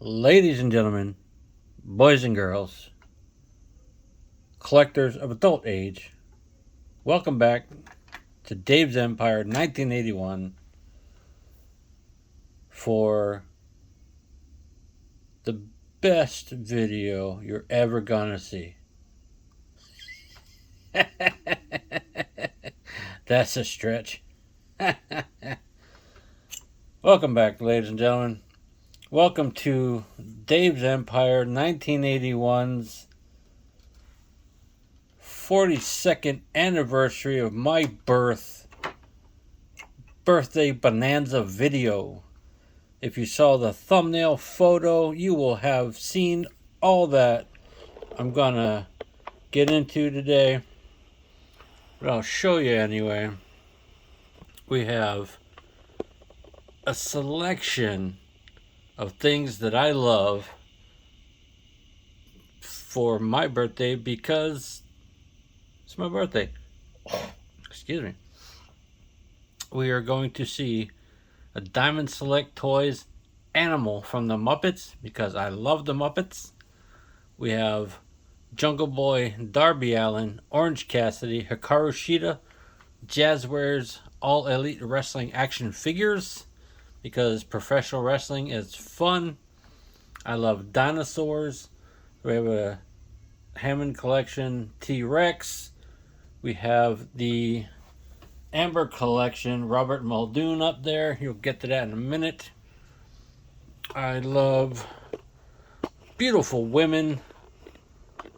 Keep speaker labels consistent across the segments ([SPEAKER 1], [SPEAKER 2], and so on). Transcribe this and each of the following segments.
[SPEAKER 1] Ladies and gentlemen, boys and girls, collectors of adult age, welcome back to Dave's Empire 1981 for the best video you're ever gonna see. That's a stretch. Welcome back, ladies and gentlemen. Welcome to Dave's Empire 1981's 42nd anniversary of my birthday bonanza video. If you saw the thumbnail photo, you will have seen all that I'm gonna get into today. But I'll show you anyway. We have a selection of things that I love for my birthday because it's my birthday. Excuse me. We are going to see a Diamond Select Toys animal from the Muppets because I love the Muppets. We have Jungle Boy, Darby Allin, Orange Cassidy, Hikaru Shida, Jazwares, All Elite Wrestling action figures because professional wrestling is fun. I love dinosaurs. We have a Hammond Collection T-Rex. We have the Amber Collection Robert Muldoon up there. You'll get to that in a minute. I love beautiful women.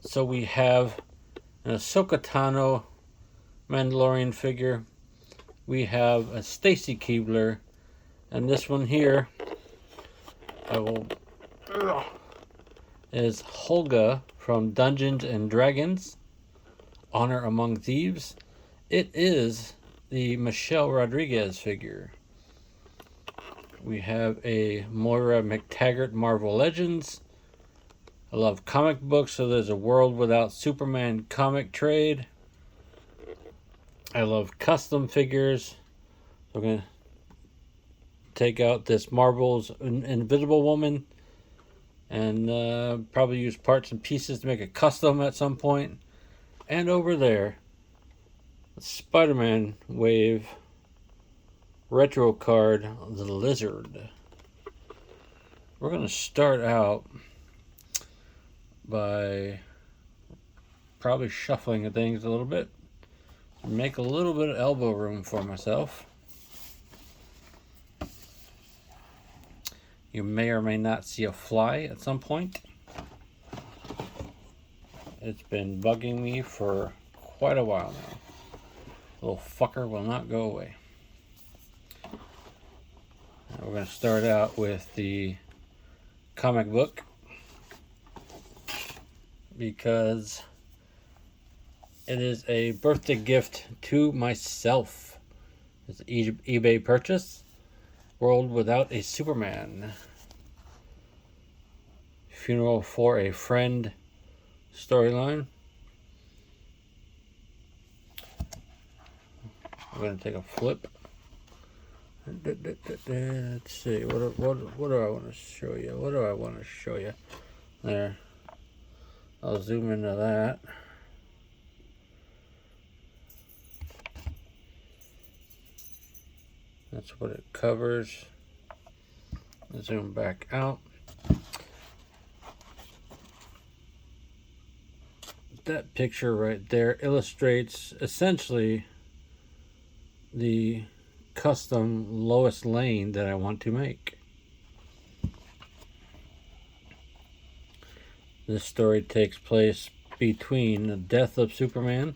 [SPEAKER 1] So we have an Ahsoka Tano Mandalorian figure. We have a Stacy Keibler. And this one here, is Holga from Dungeons and Dragons, Honor Among Thieves. It is the Michelle Rodriguez figure. We have a Moira McTaggart Marvel Legends. I love comic books, so there's a World Without Superman comic trade. I love custom figures. So I'm going to take out this Marvel's Invisible Woman and probably use parts and pieces to make a custom at some point. And over there, the Spider-Man Wave retro card, the Lizard. We're going to start out by probably shuffling things a little bit. Make a little bit of elbow room for myself. You may or may not see a fly at some point. It's been bugging me for quite a while now. Little fucker will not go away. Now we're going to start out with the comic book because it is a birthday gift to myself. It's an eBay purchase. World Without a Superman. Funeral for a Friend storyline. I'm going to take a flip. Let's see. What do I want to show you? What do I want to show you? There. I'll zoom into that. That's what it covers. Zoom back out. That picture right there illustrates essentially the custom Lois Lane that I want to make. This story takes place between the death of Superman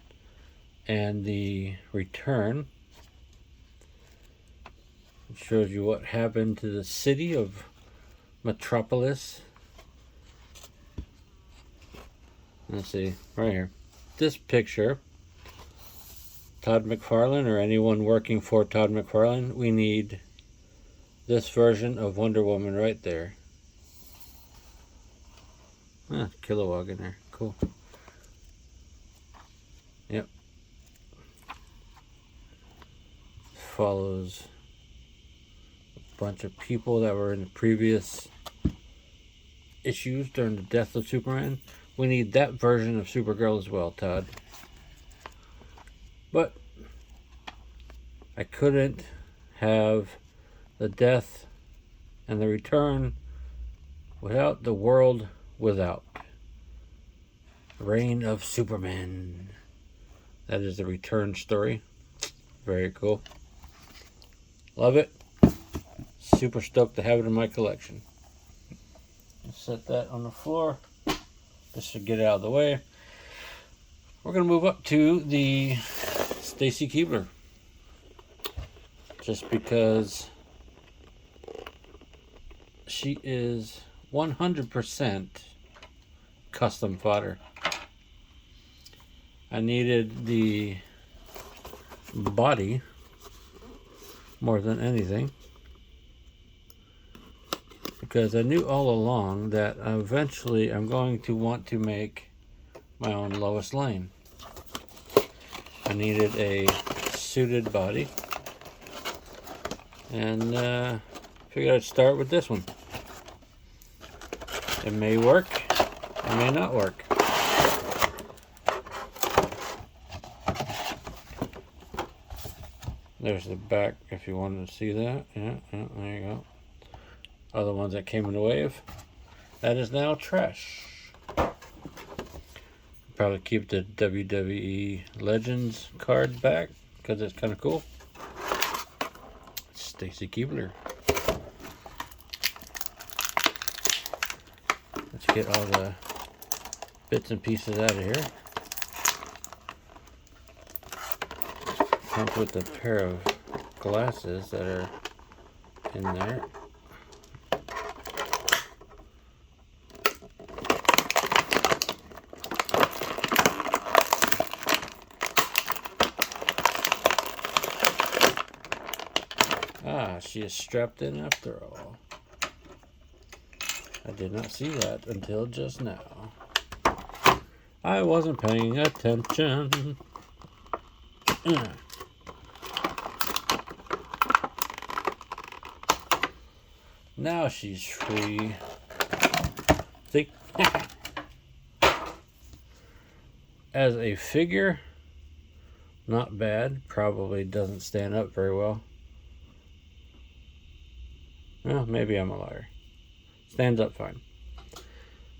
[SPEAKER 1] and the return. It shows you what happened to the city of Metropolis. Let's see, right here. This picture, Todd McFarlane or anyone working for Todd McFarlane, we need this version of Wonder Woman right there. Kilowog in there. Cool. Yep. Follows bunch of people that were in the previous issues during the death of Superman. We need that version of Supergirl as well, Todd. But I couldn't have the death and the return without the world without. Reign of Superman. That is the return story. Very cool. Love it. Super stoked to have it in my collection. Set that on the floor. Just to get it out of the way. We're going to move up to the Stacy Keibler. Just because she is 100% custom fodder. I needed the body more than anything, because I knew all along that eventually I'm going to want to make my own Lois Lane. I needed a suited body, and figured I'd start with this one. It may work, it may not work. There's the back if you wanted to see that. Yeah, there you go. Other ones that came in the wave. That is now trash. Probably keep the WWE Legends card back because it's kind of cool. Stacy Keibler. Let's get all the bits and pieces out of here. Comes with a pair of glasses that are in there. Ah, she is strapped in after all. I did not see that until just now. I wasn't paying attention. Now she's free. See? As a figure, not bad. Probably doesn't stand up very well. Well, maybe I'm a liar. Stands up fine.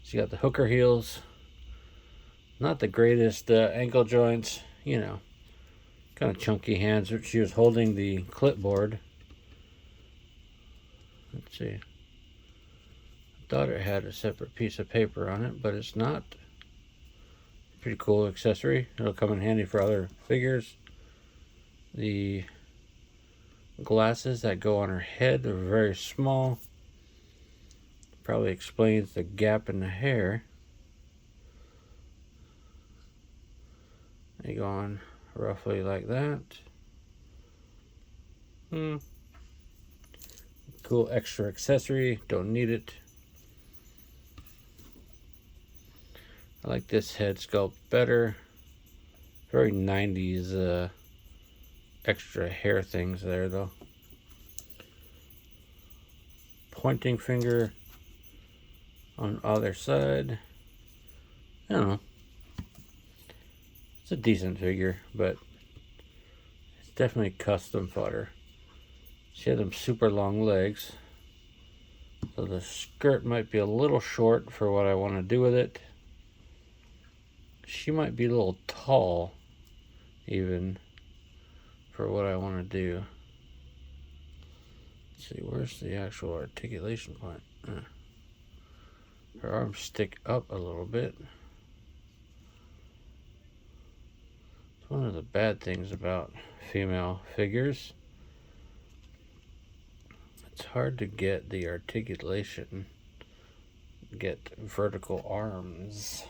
[SPEAKER 1] She got the hooker heels. Not the greatest ankle joints. You know, kind of chunky hands. She was holding the clipboard. Let's see. I thought it had a separate piece of paper on it, but it's not. Pretty cool accessory. It'll come in handy for other figures. The glasses that go on her head are very small. Probably explains the gap in the hair. They go on roughly like that. Cool extra accessory. Don't need it. I like this head sculpt better. Very 90s extra hair things there though. Pointing finger on the other side. I don't know. It's a decent figure, but it's definitely custom fodder. She had them super long legs, so the skirt might be a little short for what I want to do with it. She might be a little tall even for what I want to do. Let's see, where's the actual articulation point? Her arms stick up a little bit. It's one of the bad things about female figures. It's hard to get the articulation, get vertical arms.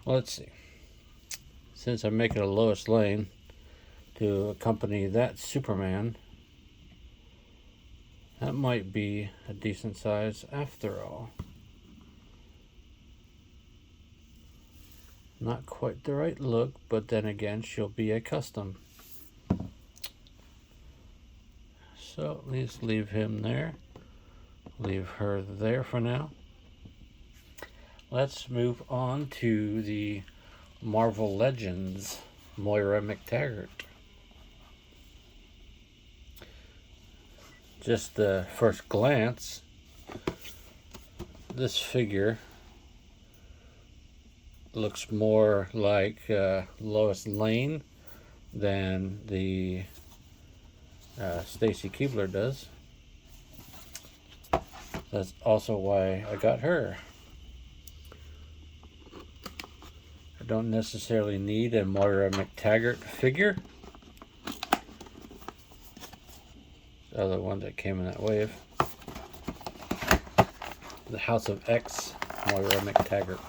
[SPEAKER 1] Well, let's see. Since I'm making a Lois Lane to accompany that Superman, that might be a decent size after all. Not quite the right look, but then again, she'll be a custom. So let's leave him there. Leave her there for now. let's move on to the Marvel Legends Moira McTaggart. Just the first glance, this figure looks more like Lois Lane than the Stacy Keibler does. That's also why I got her. I don't necessarily need a Moira McTaggart figure. The other one that came in that wave. The House of X, Moira McTaggart.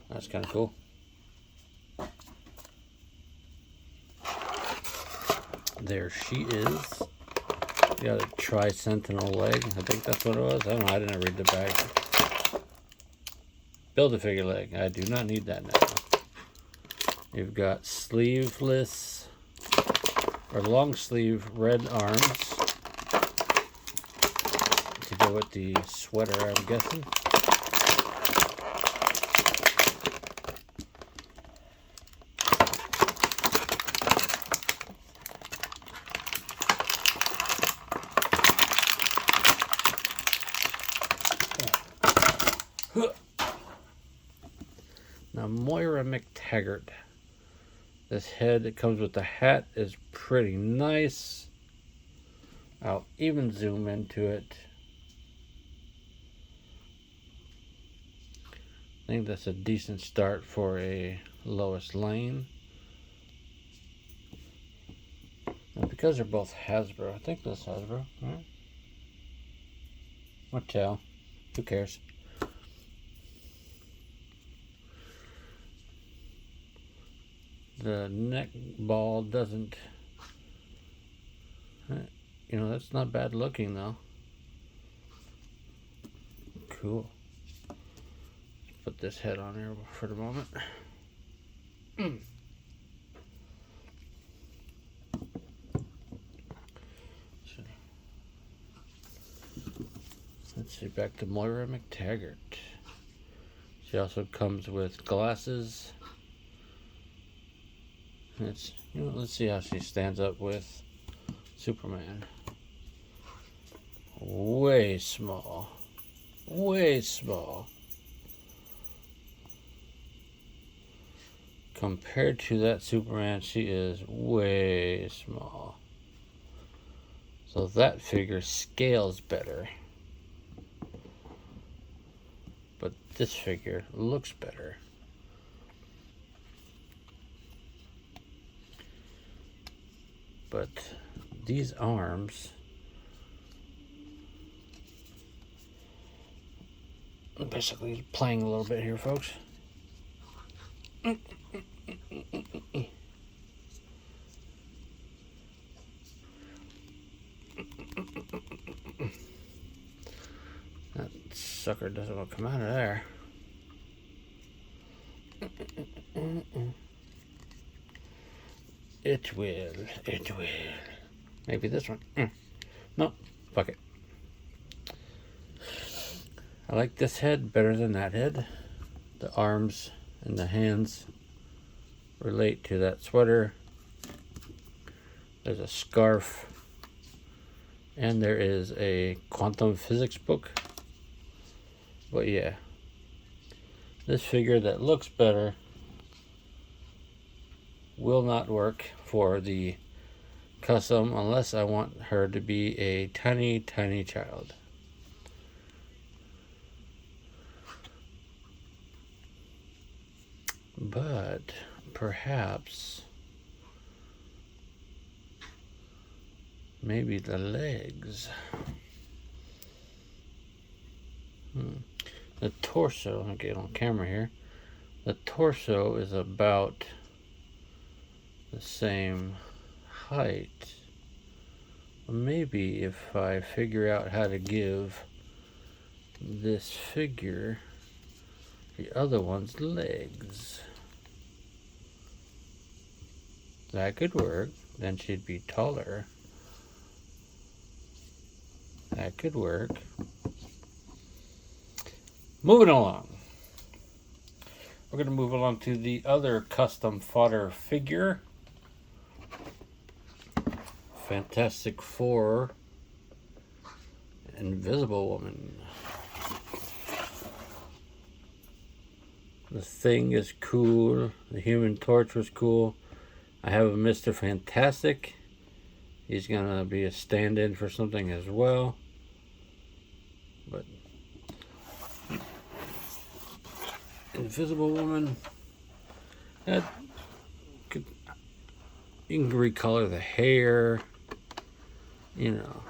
[SPEAKER 1] That's kind of cool. There she is. Got a tri-sentinel leg. I think that's what it was. I don't know. I didn't read the bag. Build-A-Figure leg. I do not need that now. You've got sleeveless or long sleeve red arms to go with the sweater, I'm guessing. Now, Moira McTaggart. This head that comes with the hat is pretty nice. I'll even zoom into it. I think that's a decent start for a Lois Lane. And because they're both Hasbro, I think that's Hasbro, right? Mattel. Who cares? The neck ball doesn't, you know, that's not bad looking though. Cool. Put this head on here for the moment. Let's see, back to Moira McTaggart. She also comes with glasses. It's, you know, let's see how she stands up with Superman. Way small. Way small. Compared to that Superman, she is way small. So that figure scales better. But this figure looks better. But these arms, I'm basically playing a little bit here, folks. That sucker doesn't want to come out of there. It will. It will. Maybe this one. No, fuck it. I like this head better than that head. The arms and the hands relate to that sweater. There's a scarf. And there is a quantum physics book. But yeah. This figure that looks better will not work for the custom unless I want her to be a tiny, tiny child. But perhaps maybe the legs. The torso, I'll get on camera here. The torso is about the same height. Maybe if I figure out how to give this figure the other one's legs. That could work. Then she'd be taller. That could work. Moving along. We're going to move along to the other custom fodder figure. Fantastic Four. Invisible Woman. The Thing is cool. The Human Torch was cool. I have a Mr. Fantastic. He's gonna be a stand-in for something as well. But Invisible Woman. You can recolor the hair. You know,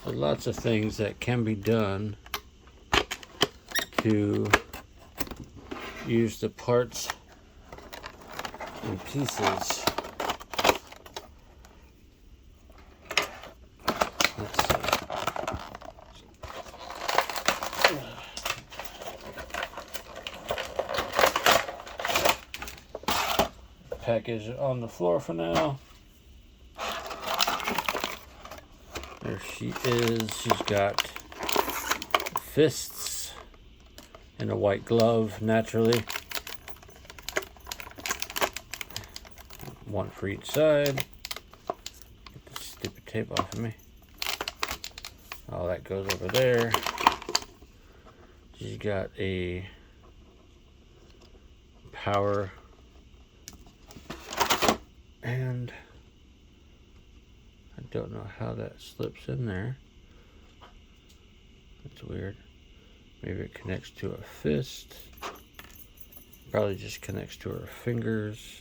[SPEAKER 1] there's lots of things that can be done to use the parts and pieces. Let's see. Package on the floor for now. There she is. She's got fists and a white glove, naturally. One for each side. Get this stupid tape off of me. All that goes over there. She's got a power, and I don't know how that slips in there. That's weird. Maybe it connects to a fist. Probably just connects to her fingers.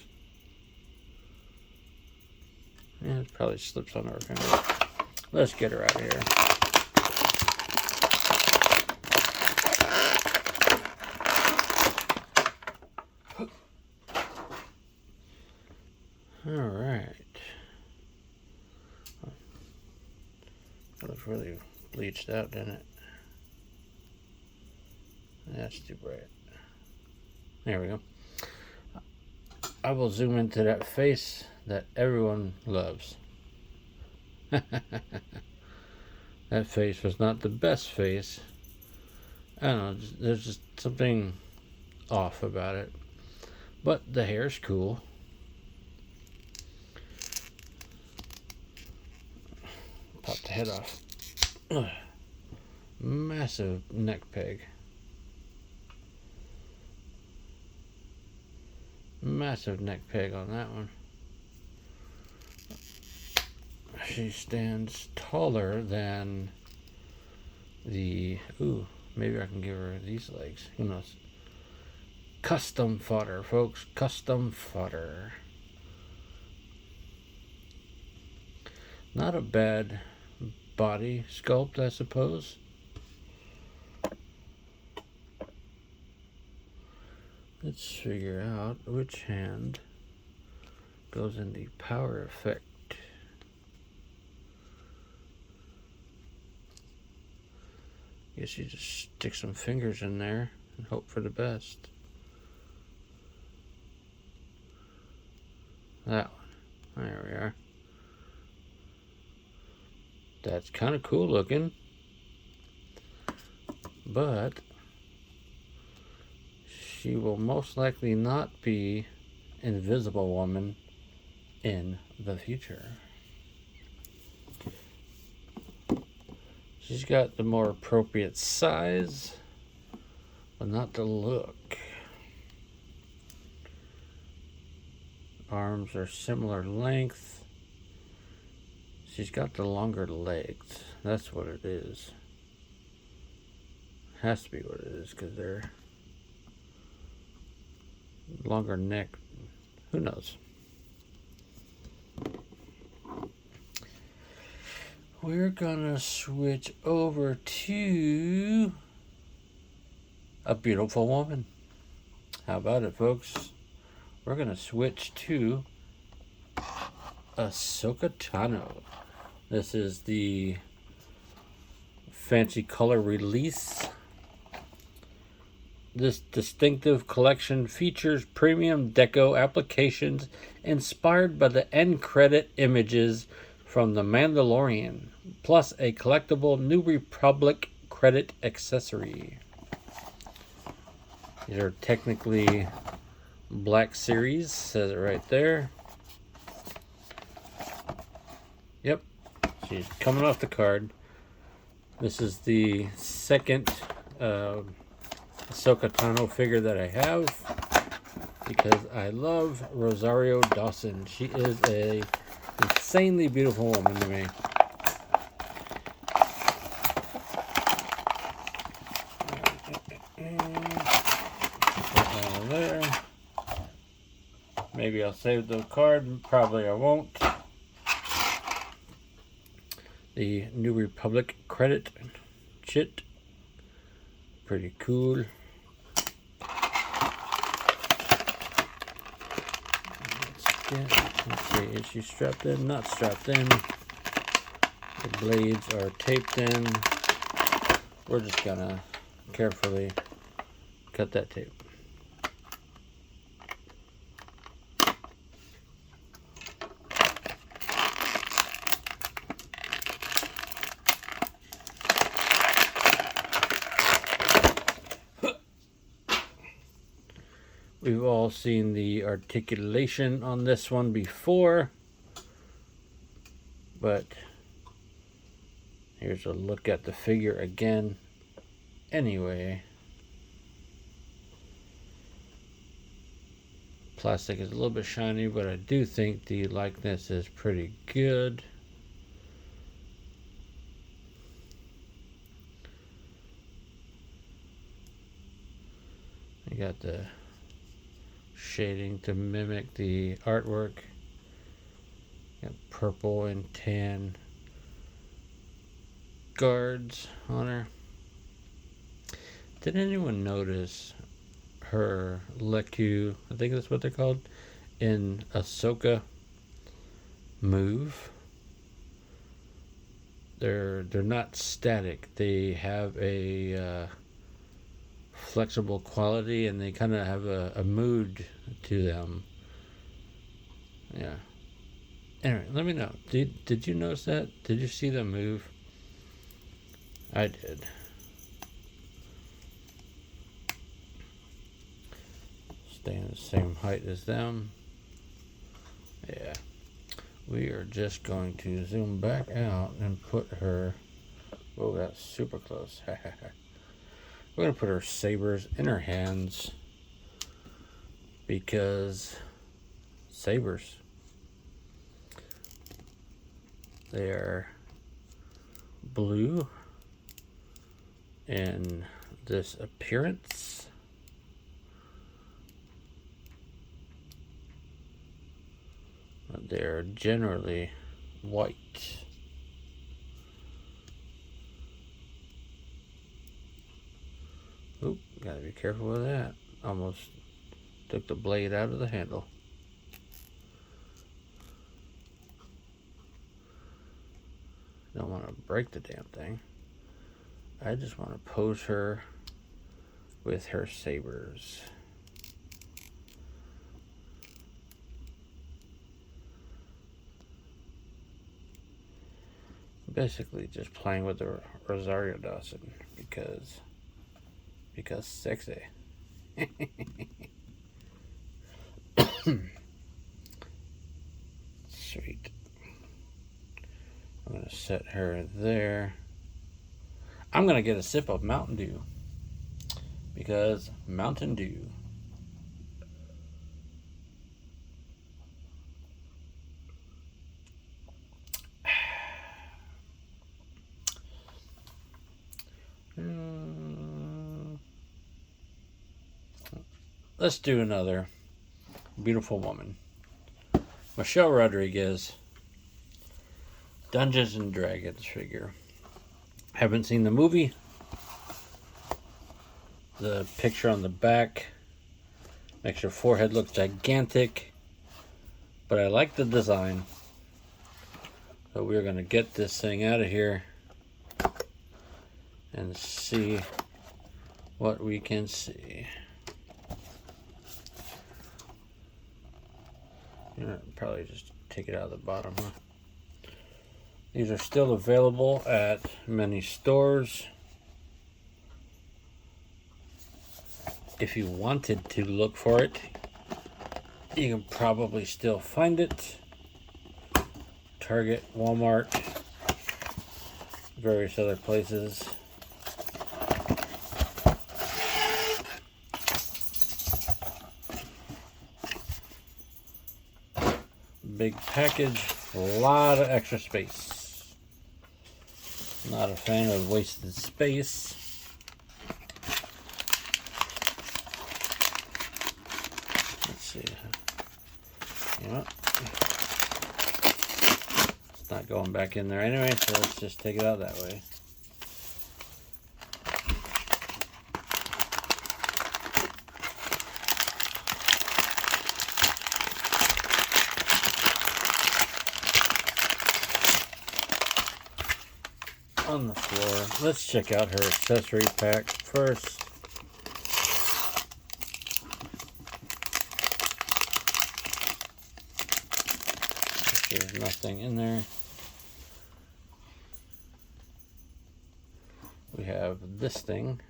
[SPEAKER 1] Yeah, it probably slips on her finger. Let's get her out of here. Alright. That looks really bleached out, didn't it? That's too bright. There we go. I will zoom into that face that everyone loves. That face was not the best face. I don't know, there's just something off about it. But the hair's cool. Pop the head off. Ugh. Massive neck peg. Massive neck peg on that one. She stands taller than the... Ooh, maybe I can give her these legs. Who knows? Custom fodder, folks. Custom fodder. Not a bad body sculpt, I suppose. Let's figure out which hand goes in the power effect. Guess you just stick some fingers in there and hope for the best. That one. There we are. That's kind of cool looking. But she will most likely not be Invisible Woman in the future. She's got the more appropriate size, but not the look. Arms are similar length. She's got the longer legs. That's what it is. Has to be what it is, because they're longer neck. Who knows? We're gonna switch over to a beautiful woman. How about it, folks? We're gonna switch to Ahsoka Tano. This is the fancy color release. This distinctive collection features premium deco applications inspired by the end credit images from The Mandalorian, plus a collectible New Republic credit accessory. These are technically Black Series, says it right there. Yep, she's coming off the card. This is the second Ahsoka Tano figure that I have because I love Rosario Dawson. She is a insanely beautiful woman to me. There. Maybe I'll save the card. Probably I won't. The New Republic credit chit. Pretty cool. Let's see, is she strapped in? Not strapped in. The blades are taped in. We're just gonna carefully cut that tape. We've all seen the articulation on this one before, but here's a look at the figure again. Anyway, plastic is a little bit shiny, but I do think the likeness is pretty good. You got the shading to mimic the artwork. Got purple and tan guards on her. Did anyone notice her Leku, I think that's what they're called, in Ahsoka move? They're not static. They have a flexible quality, and they kind of have a mood to them. Yeah. Anyway, let me know. Did you notice that? Did you see them move? I did. Staying the same height as them. Yeah. We are just going to zoom back out and put her... Oh, that's super close. We're going to put her sabers in her hands because sabers. They are blue in this appearance. But they're generally white. Oop, gotta be careful with that. Almost took the blade out of the handle. Don't want to break the damn thing. I just want to pose her with her sabers. Basically just playing with the Rosario Dawson because sexy. Sweet. I'm going to set her there. I'm going to get a sip of Mountain Dew because Mountain Dew. Let's do another beautiful woman. Michelle Rodriguez, Dungeons and Dragons figure. Haven't seen the movie. The picture on the back makes her forehead look gigantic, but I like the design. So we're going to get this thing out of here and see what we can see. Probably just take it out of the bottom, huh? These are still available at many stores. If you wanted to look for it, you can probably still find it. Target, Walmart, various other places. Big package, a lot of extra space. Not a fan of wasted space. Let's see. You know, it's not going back in there anyway, so let's just take it out that way. On the floor. Let's check out her accessory pack first. There's nothing in there. We have this thing.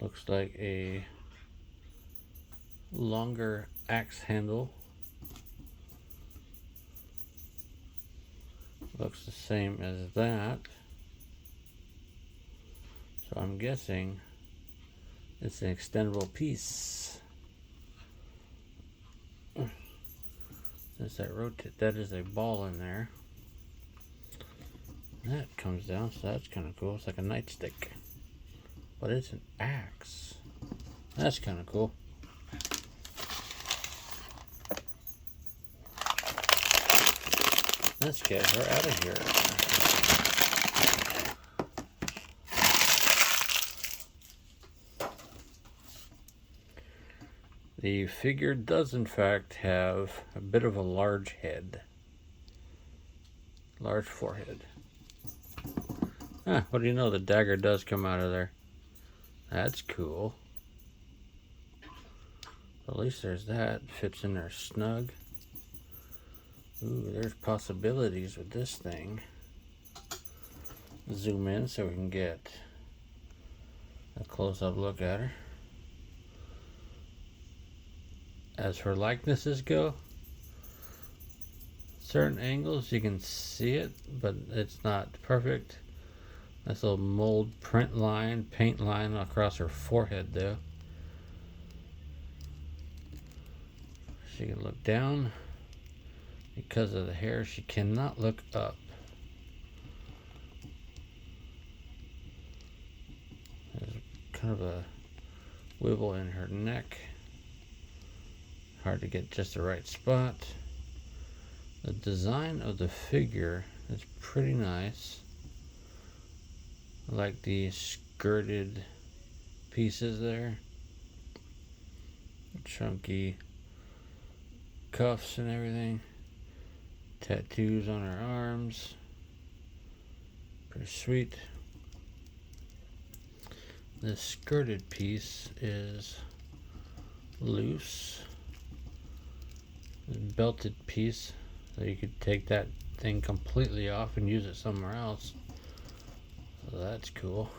[SPEAKER 1] Looks like a longer axe handle. Looks the same as that. So I'm guessing it's an extendable piece. Since that rotate, that is a ball in there. That comes down, so that's kind of cool. It's like a nightstick, but it's an axe. That's kind of cool. Let's get her out of here. The figure does in fact have a bit of a large head. Large forehead. What do you know? The dagger does come out of there. That's cool. At least there's that. Fits in there snug. Ooh, there's possibilities with this thing. Zoom in so we can get a close-up look at her. As her likenesses go, certain angles you can see it, but it's not perfect. Nice little mold print line, paint line across her forehead though. She can look down. Because of the hair, she cannot look up. There's kind of a wibble in her neck. Hard to get just the right spot. The design of the figure is pretty nice. I like the skirted pieces there. Chunky cuffs and everything. Tattoos on her arms. Pretty sweet. This skirted piece is loose. This belted piece, so you could take that thing completely off and use it somewhere else. So that's cool.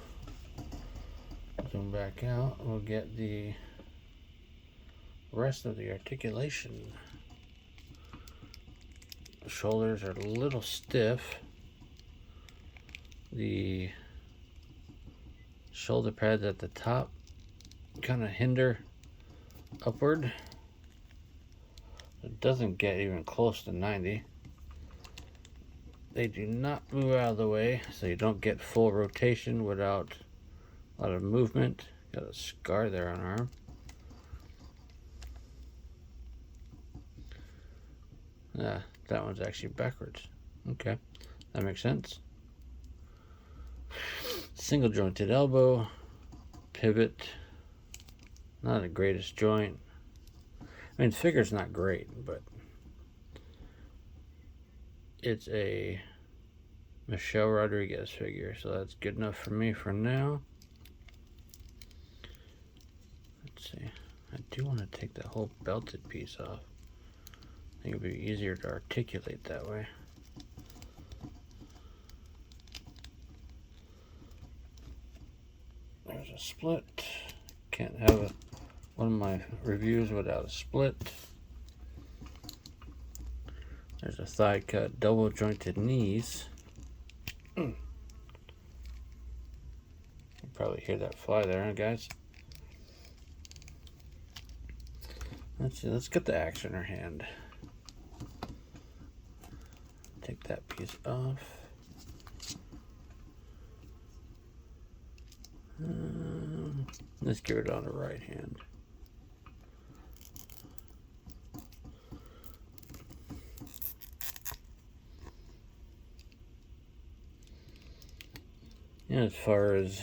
[SPEAKER 1] Zoom back out. We'll get the rest of the articulation. Shoulders are a little stiff. The shoulder pads at the top kind of hinder upward. It doesn't get even close to 90. They do not move out of the way, so you don't get full rotation without a lot of movement. Got a scar there on arm. Yeah, that one's actually backwards. Okay, that makes sense. Single jointed elbow, pivot, not the greatest joint. I mean, the figure's not great, but it's a Michelle Rodriguez figure, so that's good enough for me for now. Let's see. I do want to take that whole belted piece off. I think it would be easier to articulate that way. There's a split. Can't have one of my reviews without a split. There's a thigh cut, double jointed knees. You probably hear that fly there, huh, guys? Let's see, let's get the axe in her hand. Take that piece off. Let's give it on the right hand. And as far as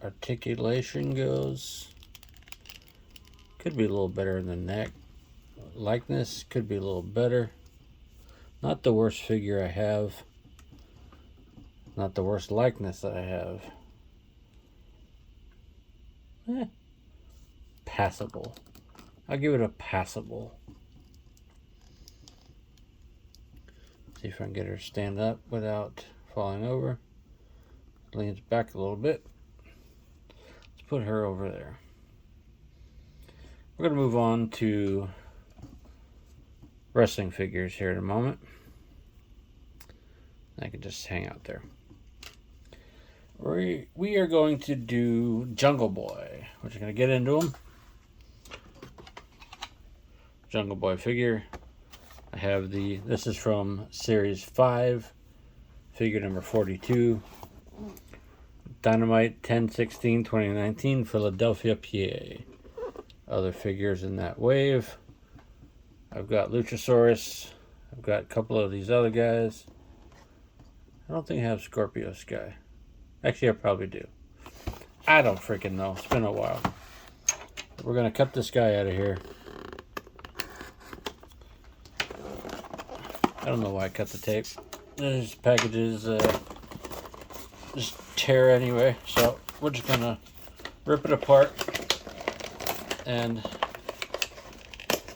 [SPEAKER 1] articulation goes, could be a little better in the neck. Likeness could be a little better. Not the worst figure I have. Not the worst likeness that I have. Passable. I'll give it a passable. See if I can get her to stand up without falling over. Leans back a little bit. Let's put her over there. We're going to move on to wrestling figures here in a moment. I can just hang out there. We are going to do Jungle Boy. We're just going to get into him. Jungle Boy figure. I have this is from Series 5, figure number 42. Dynamite 10/16/2019, Philadelphia, PA. Other figures in that wave. I've got Luchasaurus. I've got a couple of these other guys. I don't think I have Scorpio Sky. Actually, I probably do. I don't freaking know. It's been a while. We're going to cut this guy out of here. I don't know why I cut the tape. These packages just tear anyway. So we're just going to rip it apart and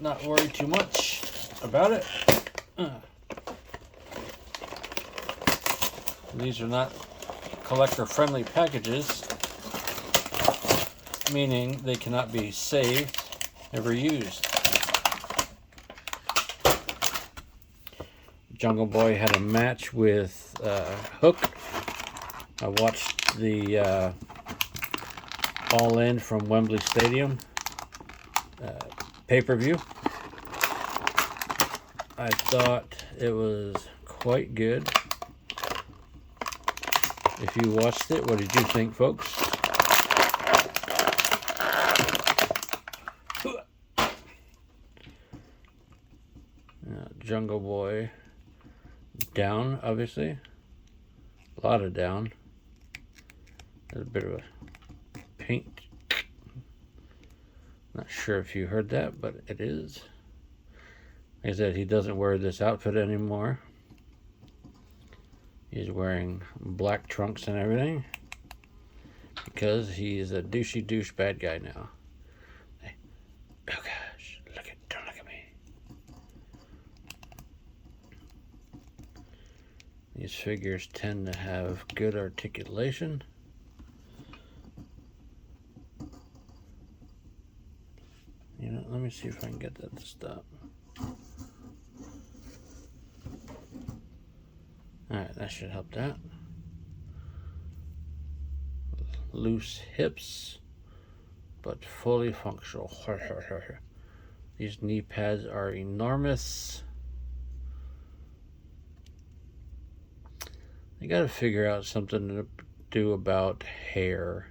[SPEAKER 1] not worry too much about it. These are not collector-friendly packages, meaning they cannot be saved, never used. Jungle Boy had a match with Hook. I watched the All In from Wembley Stadium pay-per-view. I thought it was quite good. If you watched it, what did you think, folks? Jungle Boy down, obviously. A lot of down. There's a bit of a paint. Not sure if you heard that, but it is. Like I said, he doesn't wear this outfit anymore. He's wearing black trunks and everything because he's a douchey douche bad guy now. Hey, oh gosh, don't look at me. These figures tend to have good articulation. You know, let me see if I can get that to stop. Alright, that should help that. Loose hips, but fully functional. These knee pads are enormous. You gotta figure out something to do about hair.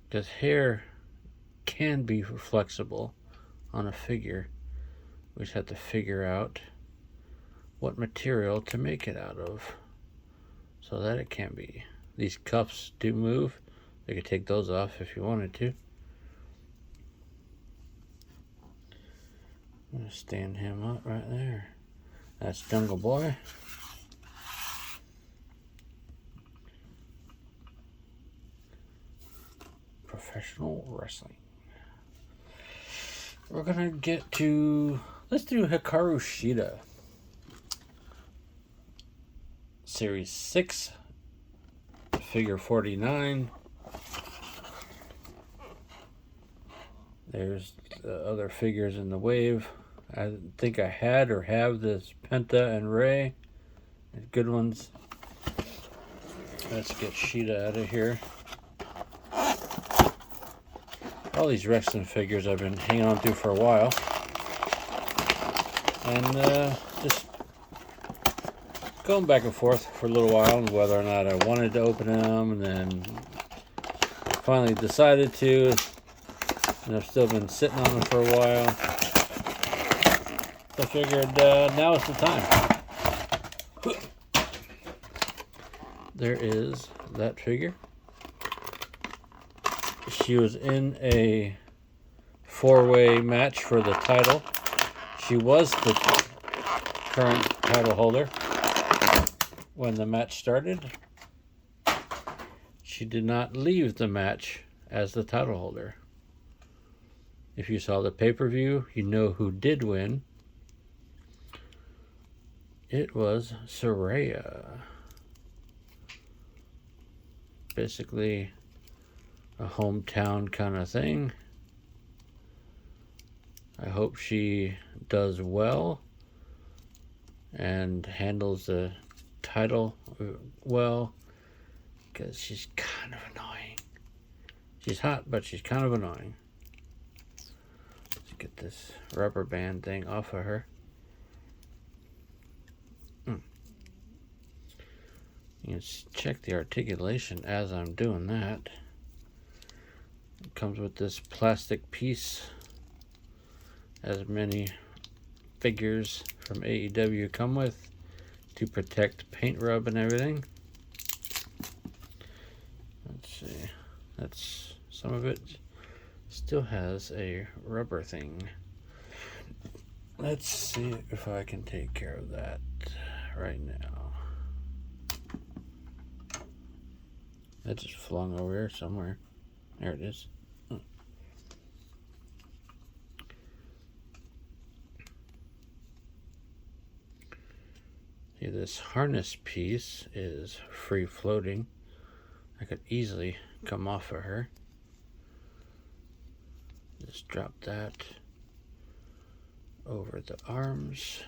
[SPEAKER 1] Because hair can be flexible on a figure. We just have to figure out what material to make it out of so that it can be. These cuffs do move. You could take those off if you wanted to. I'm going to stand him up right there. That's Jungle Boy. Professional wrestling. We're gonna get to, let's do Hikaru Shida. Series 6, figure 49. There's the other figures in the wave. I think I had or have this Penta and Ray. Good ones. Let's get Shida out of here. All these wrestling figures I've been hanging on to for a while. And just going back and forth for a little while on whether or not I wanted to open them, and then finally decided to. And I've still been sitting on them for a while. So I figured now is the time. There is that figure. She was in a 4-way match for the title. She was the current title holder when the match started. She did not leave the match as the title holder. If you saw the pay-per-view, you know who did win. It was Soraya. Basically a hometown kind of thing. I hope she does well and handles the title well, because she's kind of annoying. She's hot, but she's kind of annoying. Let's get this rubber band thing off of her. You can check the articulation as I'm doing that. It comes with this plastic piece, as many figures from AEW come with, to protect paint rub and everything. Let's see, that's some of it. Still has a rubber thing. Let's see if I can take care of that right now. That just flung over here somewhere. There it is. See, this harness piece is free floating. I could easily come off of her. Just drop that over the arms.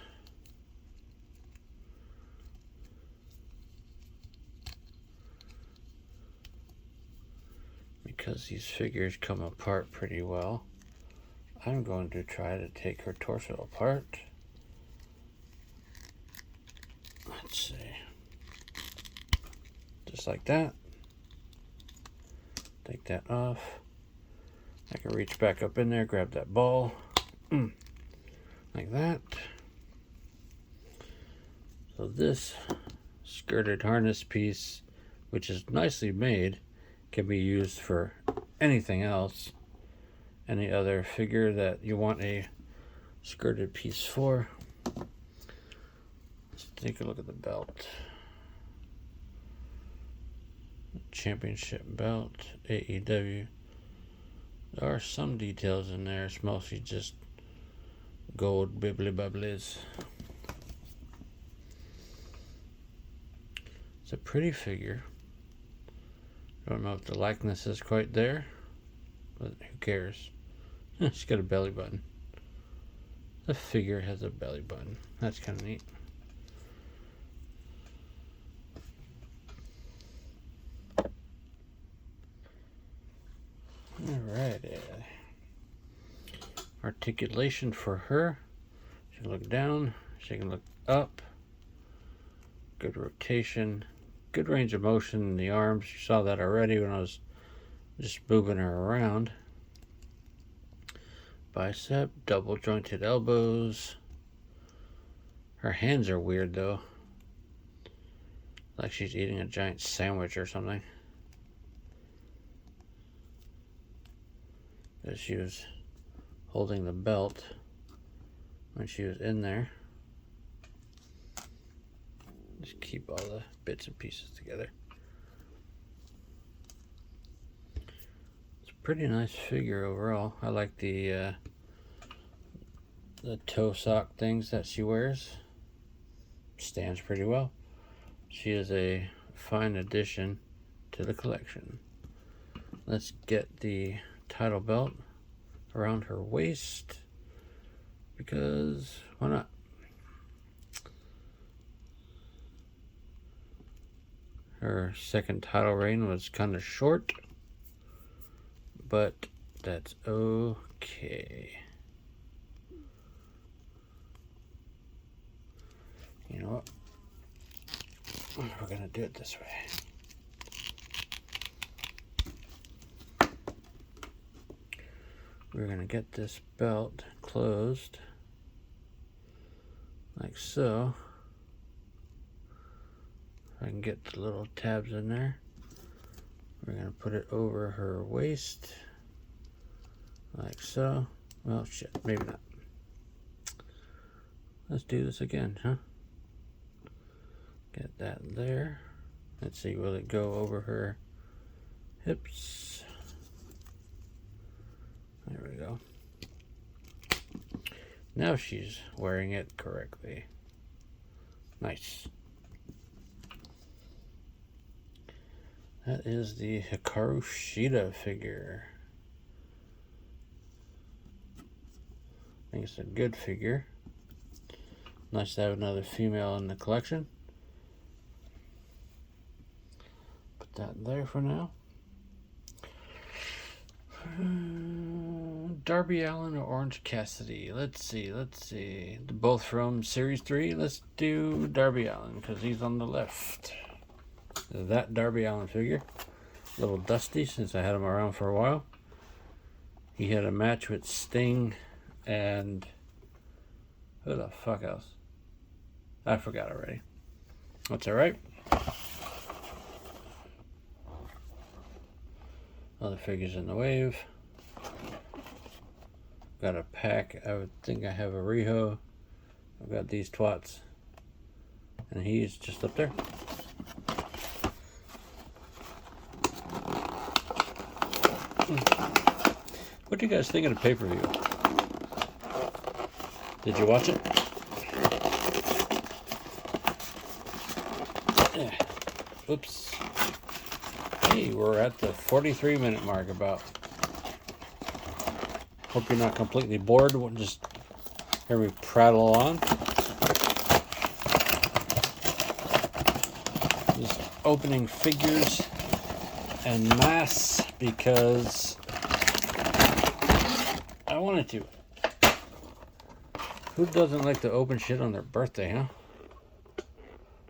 [SPEAKER 1] Because these figures come apart pretty well, I'm going to try to take her torso apart. Let's see. Just like that. Take that off. I can reach back up in there, grab that ball. Like that. So this skirted harness piece, which is nicely made, can be used for anything else. Any other figure that you want a skirted piece for. Let's take a look at the belt. Championship belt, AEW. There are some details in there. It's mostly just gold bibbly bubblies. It's a pretty figure. Don't know if the likeness is quite there, but who cares? She's got a belly button. The figure has a belly button. That's kind of neat. Alrighty. Articulation for her. She can look down. She can look up. Good rotation. Good range of motion in the arms. You saw that already when I was just moving her around. Bicep, double jointed elbows. Her hands are weird though. Like she's eating a giant sandwich or something. As she was holding the belt when she was in there. Just keep all the bits and pieces together. It's a pretty nice figure overall. I like the toe sock things that she wears. Stands pretty well. She is a fine addition to the collection. Let's get the title belt around her waist, because why not? Her second title reign was kind of short, but that's okay. You know what? We're gonna do it this way. We're gonna get this belt closed like so. If I can get the little tabs in there. We're gonna put it over her waist like so. Well, shit, maybe not. Let's do this again, huh? Get that there. Let's see, will it go over her hips? There we go. Now she's wearing it correctly. Nice. That is the Hikaru Shida figure. I think it's a good figure. Nice to have another female in the collection. Put that there for now. Darby Allin or Orange Cassidy? Let's see. They're both from Series 3. Let's do Darby Allin because he's on the left. That Darby Allin figure. A little dusty since I had him around for a while. He had a match with Sting and who the fuck else? I forgot already. That's alright. Other figures in the wave. Got a pack. I would think I have a Riho. I've got these twats. And he's just up there. What do you guys think of the pay-per-view? Did you watch it? Yeah. Oops. Hey, we're at the 43-minute mark about. Hope you're not completely bored. We'll just hear me prattle on. Just opening figures en masse because I wanted to. Who doesn't like to open shit on their birthday, huh?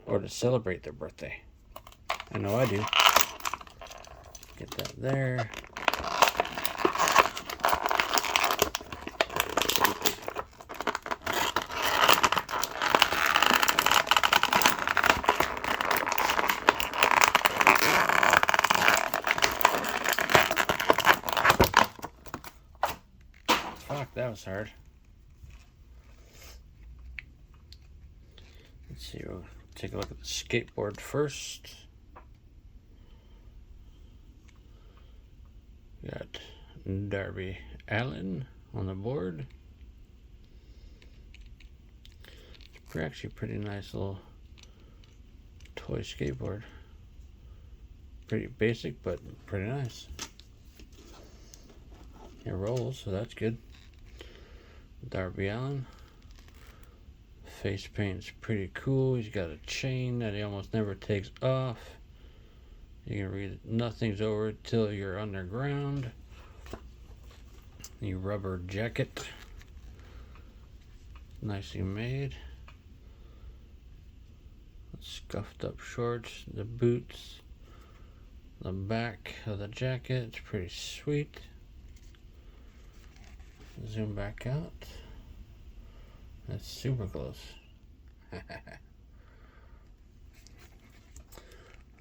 [SPEAKER 1] Or to celebrate their birthday? I know I do. Get that there. Fuck, that was hard. Let's see, we'll take a look at the skateboard first. Got Darby Allin on the board. It's actually a pretty nice little toy skateboard. Pretty basic, but pretty nice. It rolls, so that's good. Darby Allin. Face paint's pretty cool. He's got a chain that he almost never takes off. You can read it. Nothing's over till you're underground. The rubber jacket. Nicely made. Scuffed up shorts. The boots. The back of the jacket. It's pretty sweet. Zoom back out. That's super close.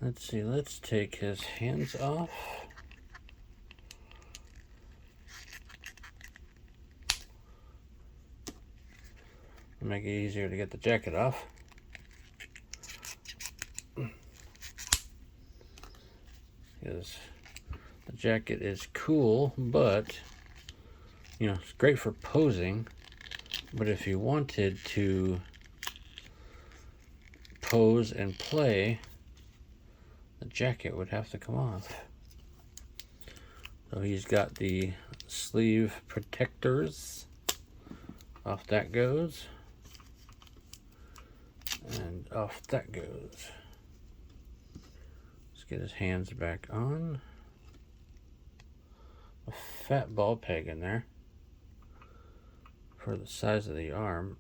[SPEAKER 1] Let's see, let's take his hands off. Make it easier to get the jacket off. because the jacket is cool, but you know, it's great for posing. But if you wanted to pose and play, the jacket would have to come off. So he's got the sleeve protectors. Off that goes. And off that goes. Let's get his hands back on. A fat ball peg in there for the size of the arm.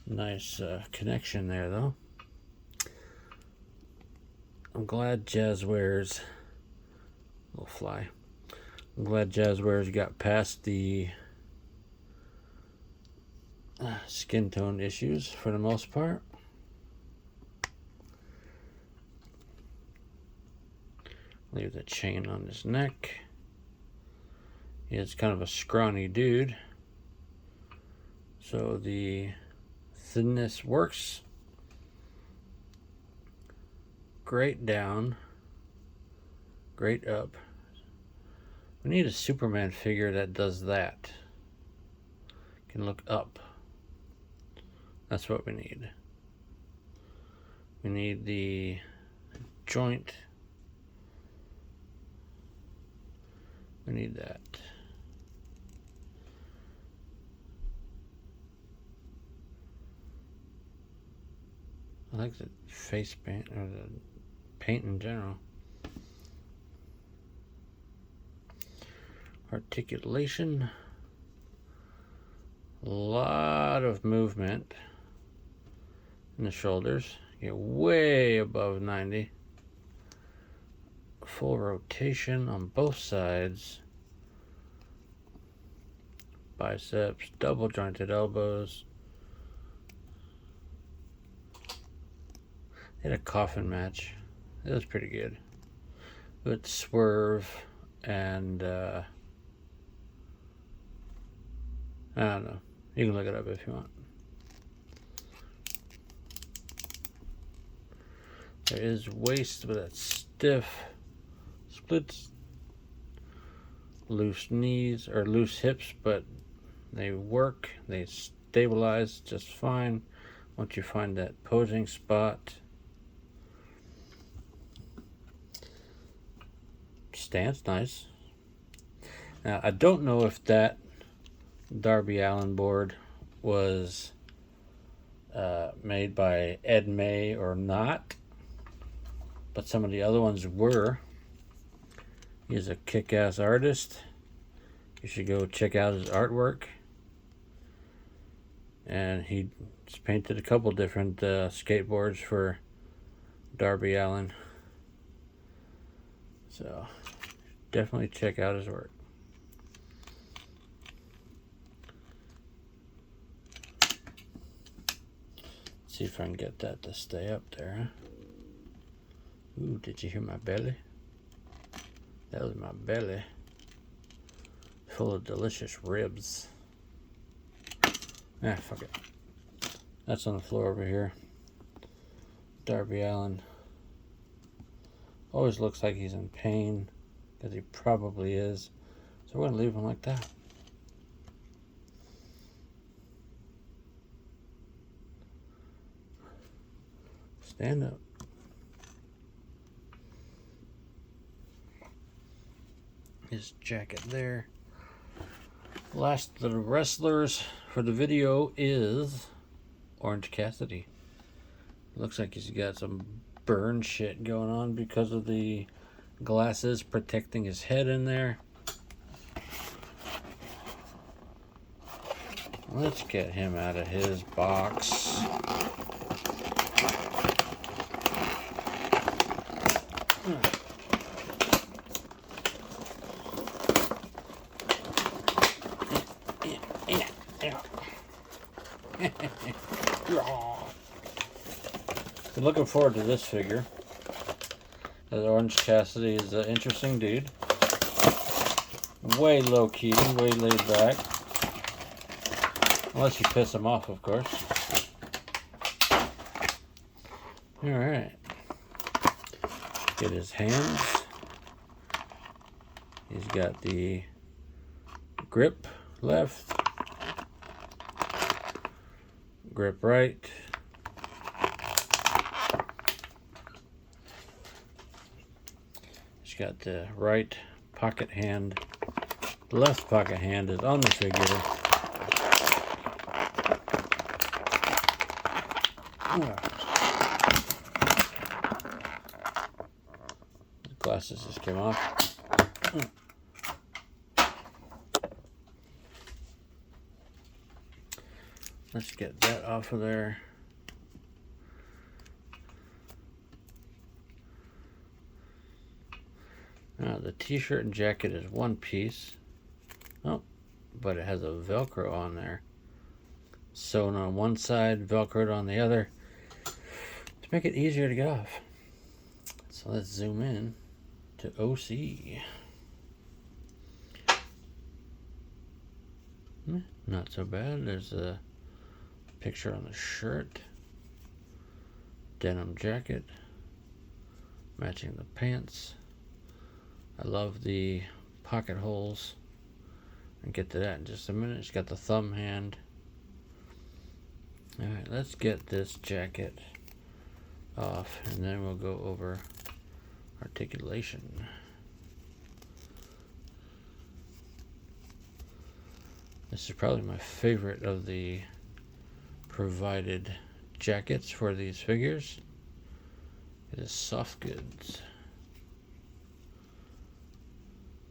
[SPEAKER 1] Nice connection there, though. I'm glad Jazwares, little fly. I'm glad Jazwares got past the skin tone issues for the most part. Leave the chain on his neck. He's kind of a scrawny dude, so the thinness works. Great down, great up. We need a Superman figure that does that. Can look up. That's what we need. We need the joint. We need that. I like the face paint, or the paint in general. Articulation. A lot of movement in the shoulders. Get way above 90. Full rotation on both sides. Biceps, double jointed elbows. They had a coffin match. It was pretty good. With Swerve and I don't know. You can look it up if you want. There is waist with that stiff splits, loose knees or loose hips, but they work. They stabilize just fine once you find that posing spot. Stance nice. Now I don't know if that Darby Allin board was made by Ed May or not, but some of the other ones were. He's a kick-ass artist. You should go check out his artwork. And he's painted a couple different skateboards for Darby Allin. So definitely check out his work. See if I can get that to stay up there, huh? Ooh, did you hear my belly? That was my belly. Full of delicious ribs. Ah, fuck it. That's on the floor over here. Darby Allin. Always looks like he's in pain, because he probably is. So we're going to leave him like that. Stand up. His jacket there. Last of the wrestlers for the video is Orange Cassidy. Looks like he's got some burn shit going on because of the glasses protecting his head in there. Let's get him out of his box. Been looking forward to this figure. Orange Cassidy is an interesting dude. Way low key, way laid back. Unless you piss him off, of course. Alright. Get his hands. He's got the grip left, grip right. He's got the right pocket hand. The left pocket hand is on the figure. The glasses just came off. Let's get that off of there. Now the t-shirt and jacket is one piece. Oh, but it has a Velcro on there. Sewn on one side, Velcroed on the other to make it easier to get off. So let's zoom in to OC. Not so bad. There's a picture on the shirt. Denim jacket. Matching the pants. I love the pocket holes. I'll get to that in just a minute. It's got the thumb hand. Alright, let's get this jacket off and then we'll go over articulation. This is probably my favorite of the provided jackets for these figures. It is soft goods.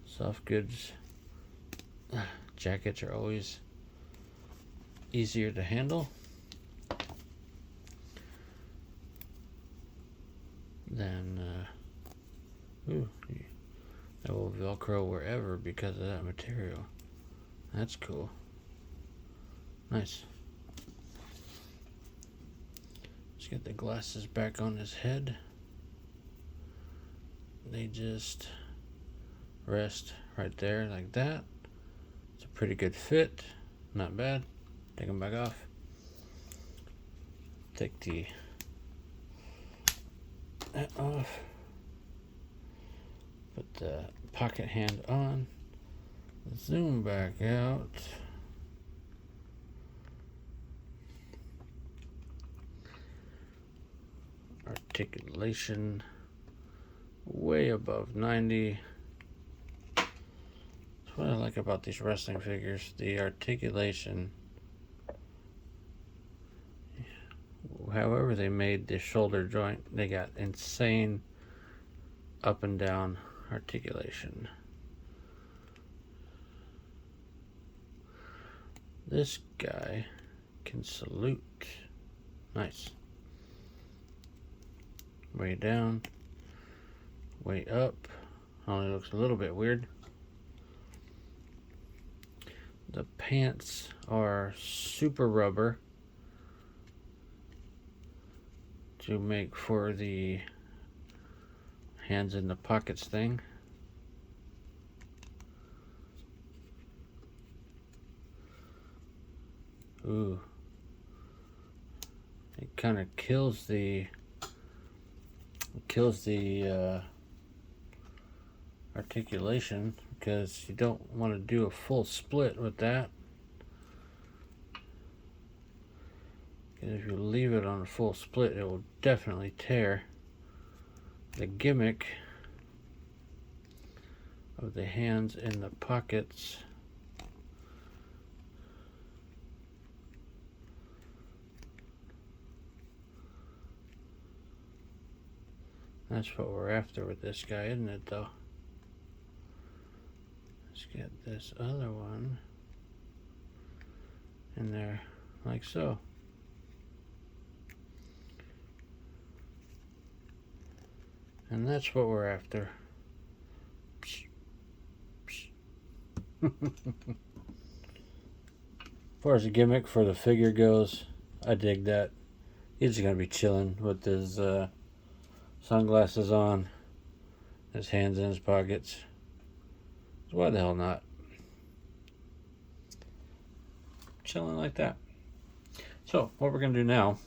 [SPEAKER 1] Soft goods jackets are always easier to handle than that will Velcro wherever because of that material. That's cool. Nice. Let's get the glasses back on his head. They just rest right there like that. It's a pretty good fit. Not bad. Take them back off. Take that off. Put the pocket hand on. Zoom back out. Articulation way above 90. That's what I like about these wrestling figures. The articulation. However they made the shoulder joint, they got insane up and down articulation. This guy can salute. Nice. Way down, way up. Only looks a little bit weird. The pants are super rubber to make for the hands in the pockets thing. Ooh. It kind of kills the articulation because you don't want to do a full split with that. Because if you leave it on a full split, it will definitely tear. The gimmick of the hands in the pockets that's what we're after with this guy, isn't it, though? Let's get this other one in there, like so. And that's what we're after. As far as the gimmick for the figure goes, I dig that. He's just going to be chilling with his sunglasses on, his hands in his pockets. So why the hell not? Chilling like that. So what we're going to do now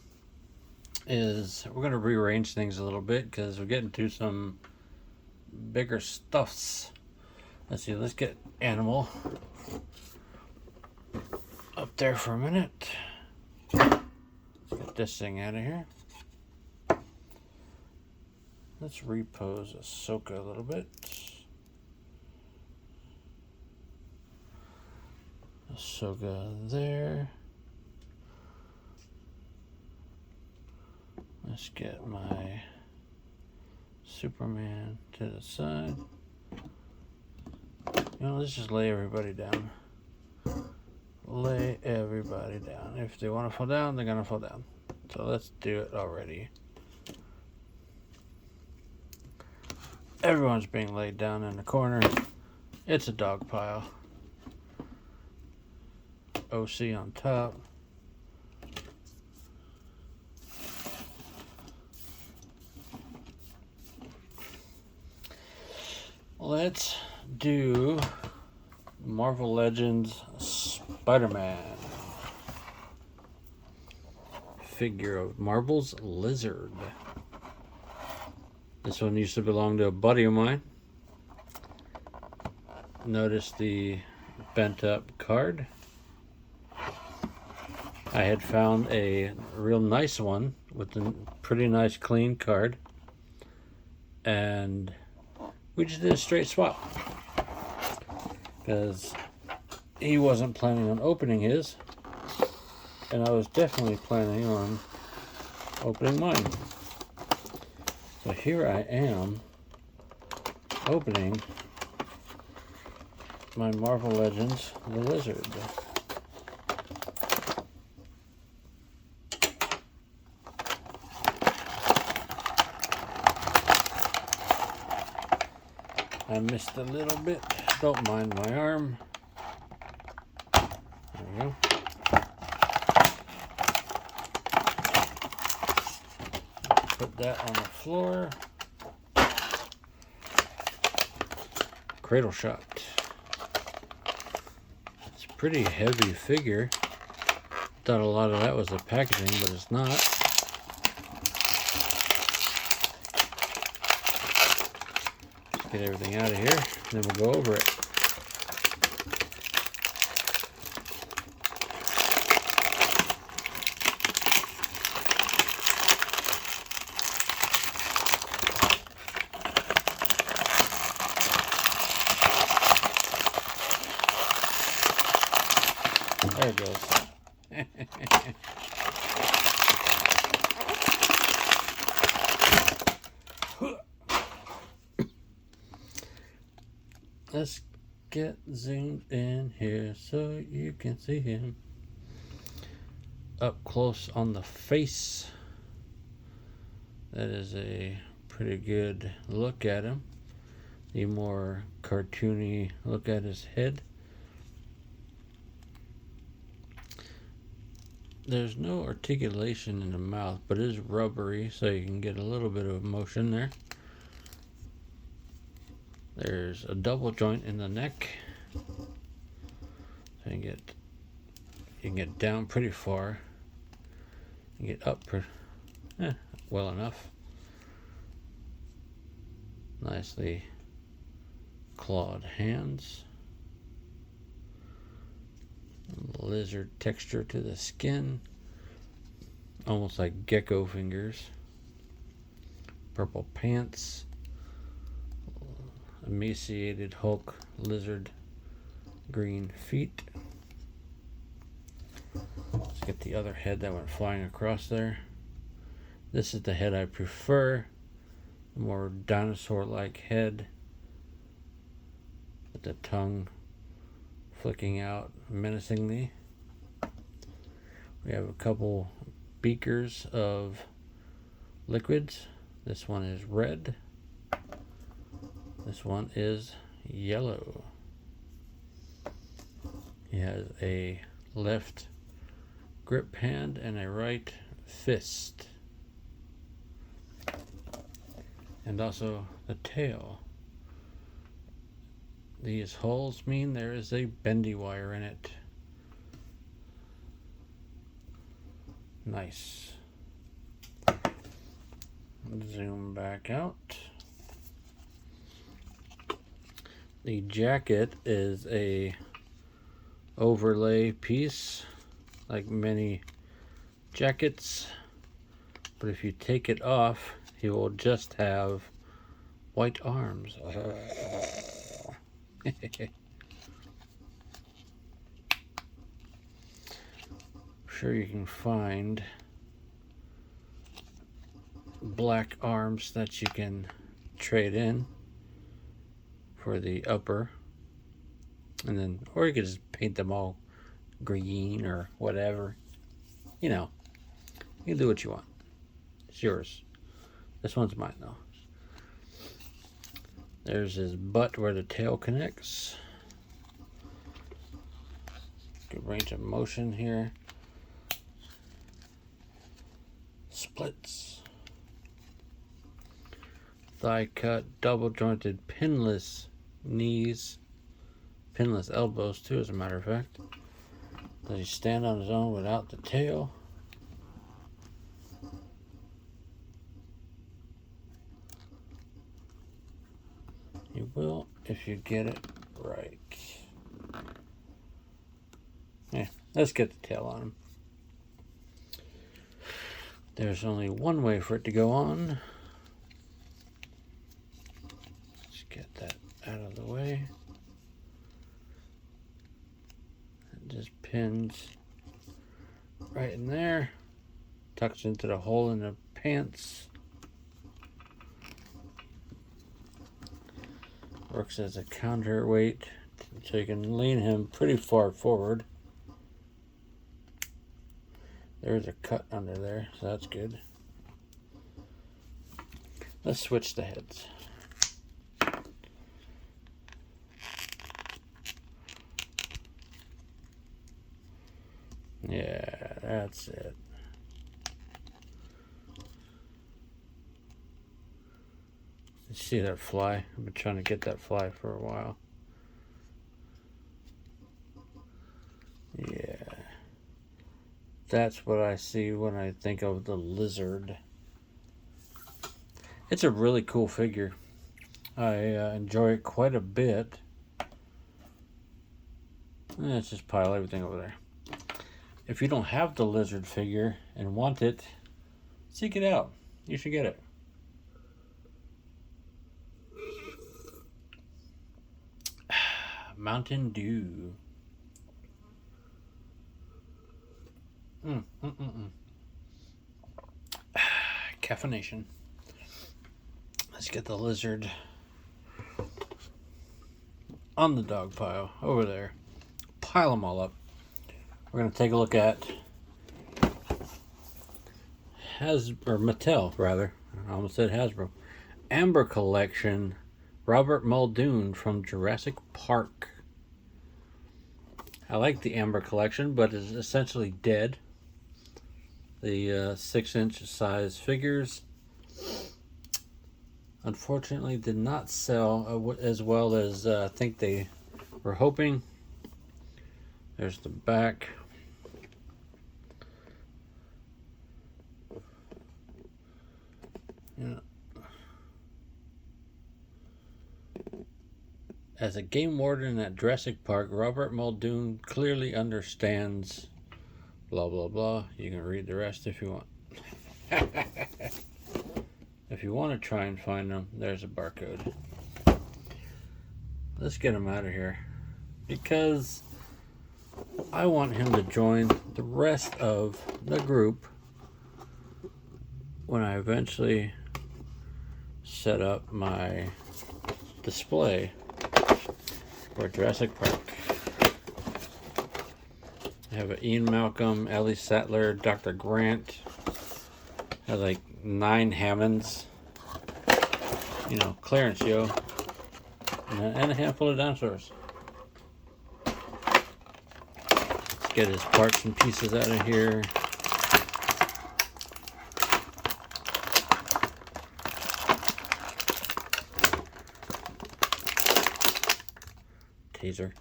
[SPEAKER 1] is we're going to rearrange things a little bit because we're getting to some bigger stuffs. Let's see, let's get Animal up there for a minute. Let's get this thing out of here. Let's repose Ahsoka a little bit. Ahsoka there. Let's get my Superman to the side. You know, let's just lay everybody down. Lay everybody down. If they want to fall down, they're going to fall down. So let's do it already. Everyone's being laid down in the corner. It's a dog pile. OC on top. Let's do Marvel Legends Spider-Man figure of Marvel's Lizard. This one used to belong to a buddy of mine. Notice the bent up card. I had found a real nice one with a pretty nice clean card, and we just did a straight swap because he wasn't planning on opening his, and I was definitely planning on opening mine. So here I am opening my Marvel Legends The Lizard. I missed a little bit. Don't mind my arm. There we go. Put that on the floor. Cradle shot. It's a pretty heavy figure. Thought a lot of that was the packaging, but it's not. Get everything out of here, and then we'll go over it. There it goes. Let's get zoomed in here so you can see him up close on the face. That is a pretty good look at him. The more cartoony look at his head. There's no articulation in the mouth, but it is rubbery, so you can get a little bit of motion there. There's a double joint in the neck. So you can get down pretty far. You get up well enough. Nicely clawed hands. Lizard texture to the skin. Almost like gecko fingers. Purple pants. Emaciated Hulk lizard green feet. Let's get the other head that went flying across there. This is the head I prefer. The more dinosaur-like head with the tongue flicking out menacingly. We have a couple beakers of liquids. This one is red. This one is yellow. He has a left grip hand and a right fist. And also the tail. These holes mean there is a bendy wire in it. Nice. Zoom back out. The jacket is a overlay piece, like many jackets, but if you take it off, he will just have white arms. Sure, you can find black arms that you can trade in for the upper, and then, or you could just paint them all green or whatever. You know, you can do what you want. It's yours. This one's mine though. There's his butt where the tail connects. Good range of motion here. Splits. Thigh cut, double jointed, pinless knees. Pinless elbows too, as a matter of fact. Does he stand on his own without the tail? You will if you get it right. Yeah, let's get the tail on him. There's only one way for it to go on. Let's get that out of the way. It just pins right in there. Tucks into the hole in the pants. Works as a counterweight, so you can lean him pretty far forward. There's a cut under there, so that's good. Let's switch the heads. Yeah, that's it. You see that fly? I've been trying to get that fly for a while. Yeah. That's what I see when I think of the lizard. It's a really cool figure. I enjoy it quite a bit. Let's just pile everything over there. If you don't have the lizard figure and want it, seek it out. You should get it. Mountain Dew. Caffeination. Let's get the lizard on the dog pile over there. Pile them all up. We're going to take a look at Mattel, rather. I almost said Hasbro. Amber Collection, Robert Muldoon from Jurassic Park. I like the Amber Collection, but it's essentially dead. The 6-inch size figures, unfortunately, did not sell as well as I think they were hoping. There's the back. Yeah. As a game warden at Jurassic Park, Robert Muldoon clearly understands blah blah blah. You can read the rest if you want. If you want to try and find them, there's a barcode. Let's get him out of here, because I want him to join the rest of the group when I eventually set up my display for Jurassic Park. I have an Ian Malcolm, Ellie Sattler, Dr. Grant. I have like 9 Hammonds. You know, clearance, yo. And a handful of dinosaurs. Let's get his parts and pieces out of here. Taser.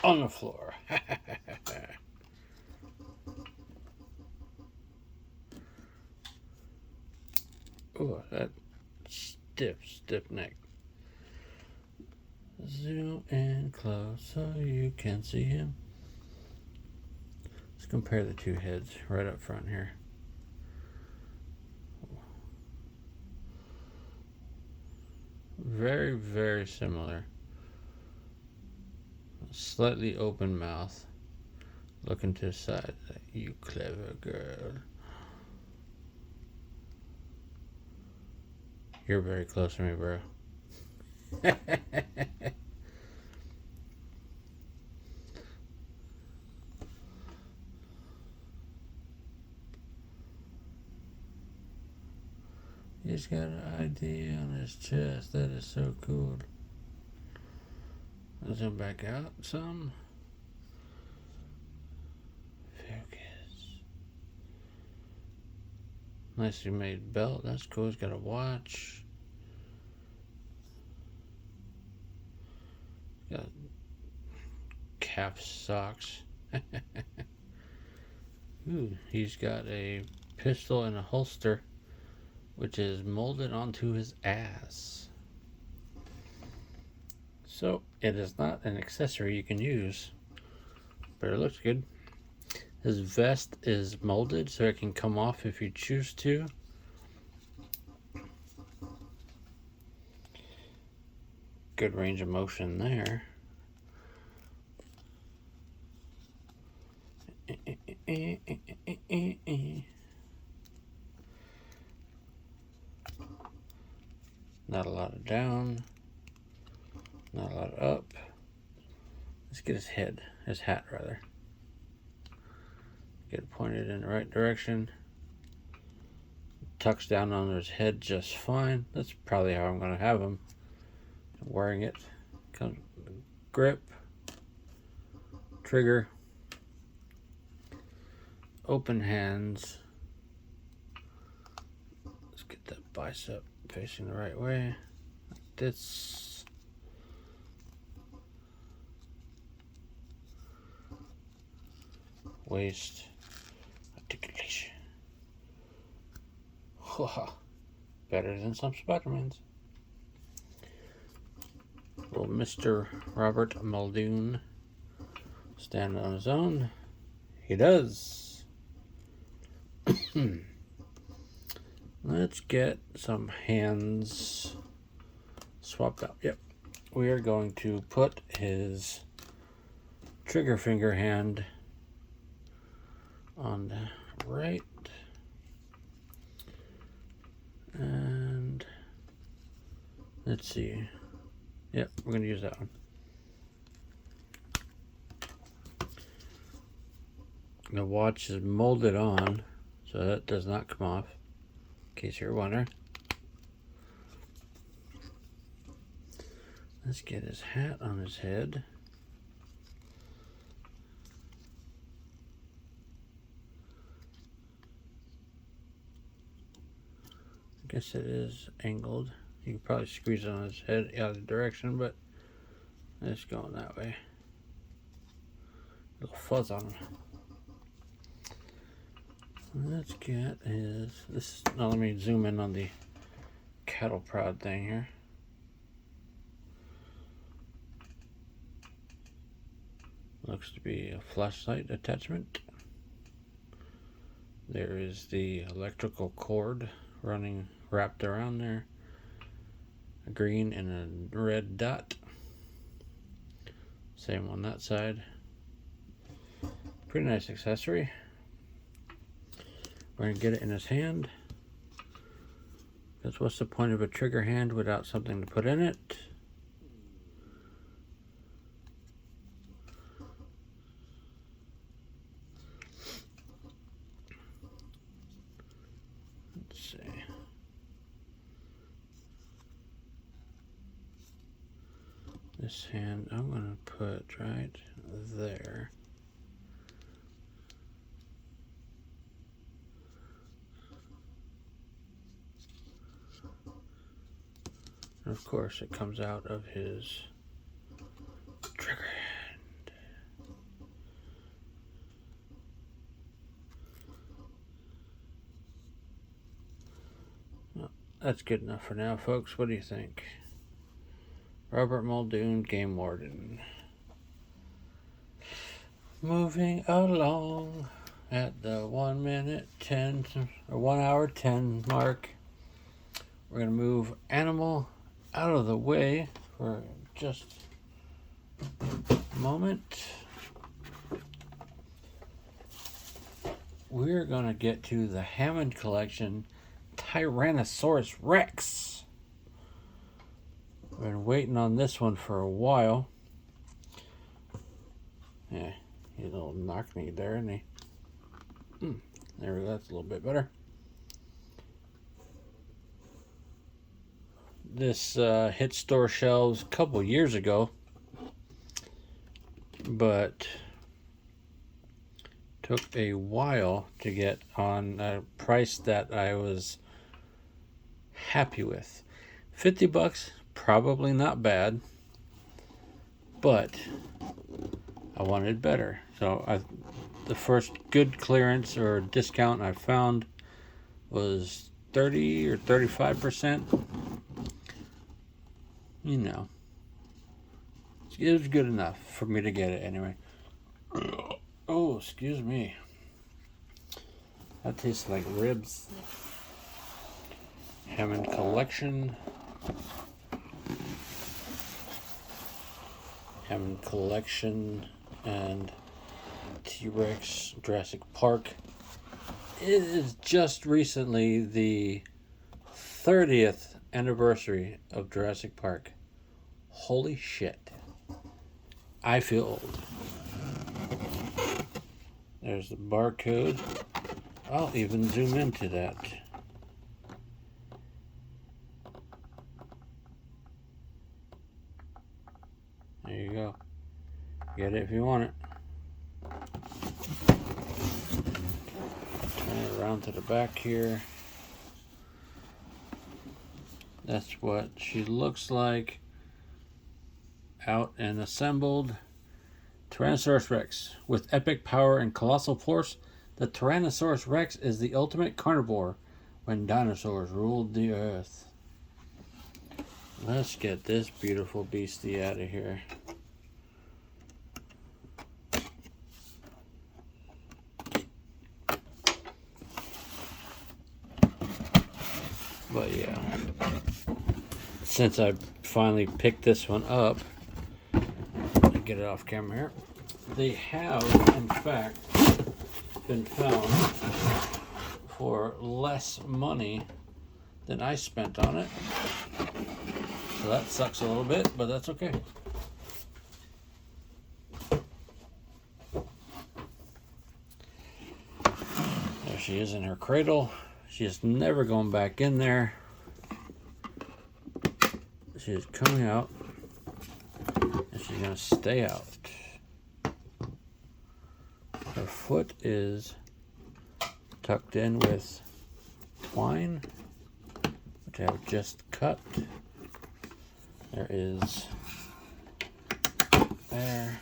[SPEAKER 1] On the floor. Oh, that stiff neck. Zoom in close so you can see him. Let's compare the two heads right up front here. Very, very similar. Slightly open mouth. Looking to the side. You clever girl. You're very close to me, bro. He's got an ID on his chest. That is so cool. Let's zoom back out some. Focus. Nicely made belt. That's cool. He's got a watch. Got calf socks. Ooh, he's got a pistol and a holster, which is molded onto his ass. So it is not an accessory you can use, but it looks good. His vest is molded so it can come off if you choose to. Good range of motion there. Not a lot of down, not a lot of up. Let's get his hat rather. Get it pointed in the right direction. Tucks down under his head just fine. That's probably how I'm going to have him. Wearing it. Comes grip, trigger, open hands. Let's get that bicep facing the right way. Like this. Waist articulation. Better than some Spider-Mans. Little Mr. Robert Muldoon stand on his own. He does. Let's get some hands swapped out. Yep. We are going to put his trigger finger hand on the right. And let's see. Yep, we're going to use that one. The watch is molded on, so that does not come off, in case you're wondering. Let's get his hat on his head. I guess it is angled. You can probably squeeze it on his head out of the direction, but it's going that way. A little fuzz on him. Let's get his, now let me zoom in on the cattle prod thing here. Looks to be a flashlight attachment. There is the electrical cord running wrapped around there. A green and a red dot. Same on that side. Pretty nice accessory. We're going to get it in his hand. Because what's the point of a trigger hand without something to put in it? Let's see. This hand I'm going to put right there. And of course it comes out of his trigger hand. That's good enough for now, folks. What do you think? Robert Muldoon, Game Warden. Moving along at the 1 minute 10 or 1 hour 10 mark. We're going to move Animal out of the way for just a moment. We're going to get to the Hammond Collection Tyrannosaurus Rex. I've been waiting on this one for a while. Yeah, he's a little knock-knee there, isn't he? There we go, that's a little bit better. This hit store shelves a couple years ago, but took a while to get on a price that I was happy with. $50, probably not bad, but I wanted better. So the first good clearance or discount I found was 30 or 35%. You know, it was good enough for me to get it anyway. Oh, excuse me. That tastes like ribs. Hammond Collection. Hammond Collection and T-Rex Jurassic Park. It is just recently the 30th anniversary of Jurassic Park. Holy shit. I feel old. There's the barcode. I'll even zoom into that. There you go. Get it if you want it. Turn it around to the back here. That's what she looks like out and assembled. Tyrannosaurus Rex. With epic power and colossal force, the Tyrannosaurus Rex is the ultimate carnivore when dinosaurs ruled the earth. Let's get this beautiful beastie out of here. But yeah, since I finally picked this one up, let me get it off camera here. They have, in fact, been found for less money than I spent on it. So that sucks a little bit, but that's okay. There she is in her cradle. She is never going back in there. She is coming out, and she's going to stay out. Her foot is tucked in with twine, which I have just cut. There is there,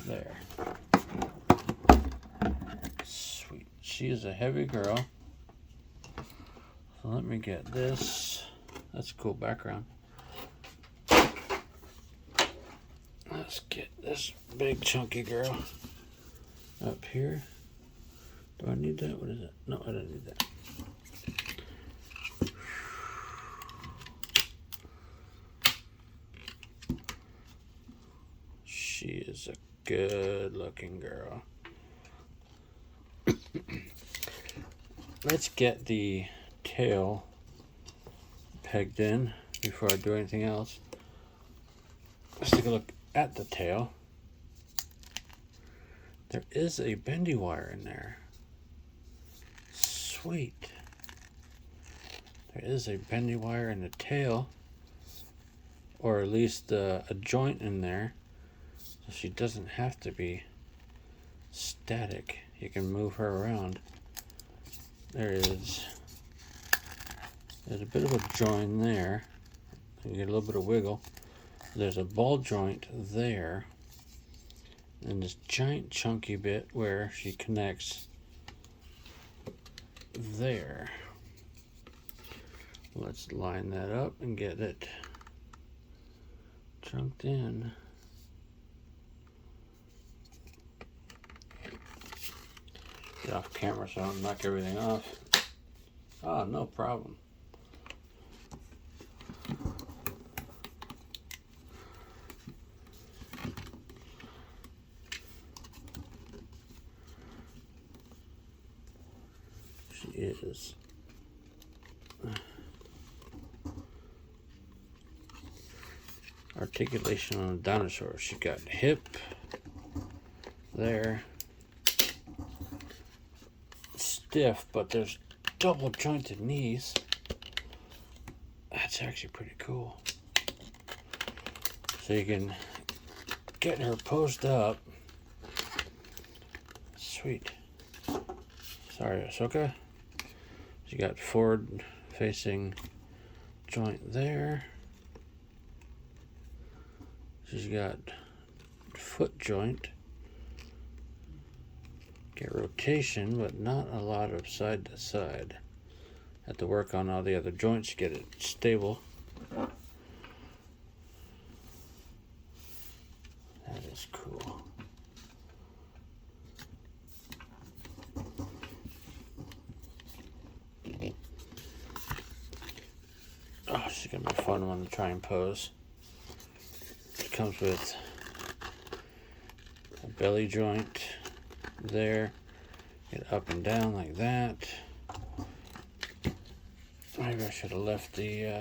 [SPEAKER 1] there. Sweet. She is a heavy girl. So let me get this. That's a cool background. Let's get this big chunky girl up here. Do I need that? What is it? No, I don't need that. She is a good looking girl. Let's get the tail pegged in before I do anything else. Let's take a look at the tail. There is a bendy wire in there. Sweet. There is a bendy wire in the tail, or at least a joint in there, so she doesn't have to be static. You can move her around. There's a bit of a joint there. You get a little bit of wiggle. There's a ball joint there, and this giant chunky bit where she connects there. Let's line that up and get it chunked in. Get off camera so I don't knock everything off. Oh, no problem. She is articulation on a dinosaur. She got hip there, stiff, but there's double jointed knees. That's actually pretty cool. So you can get her posed up. Sweet. Sorry, Ahsoka. She got forward facing joint there. She's got foot joint. Get rotation, but not a lot of side to side. Have to work on all the other joints to get it stable. That is cool. Oh, she's gonna be a fun one to try and pose. It comes with a belly joint there. Get up and down like that. Maybe I should have left the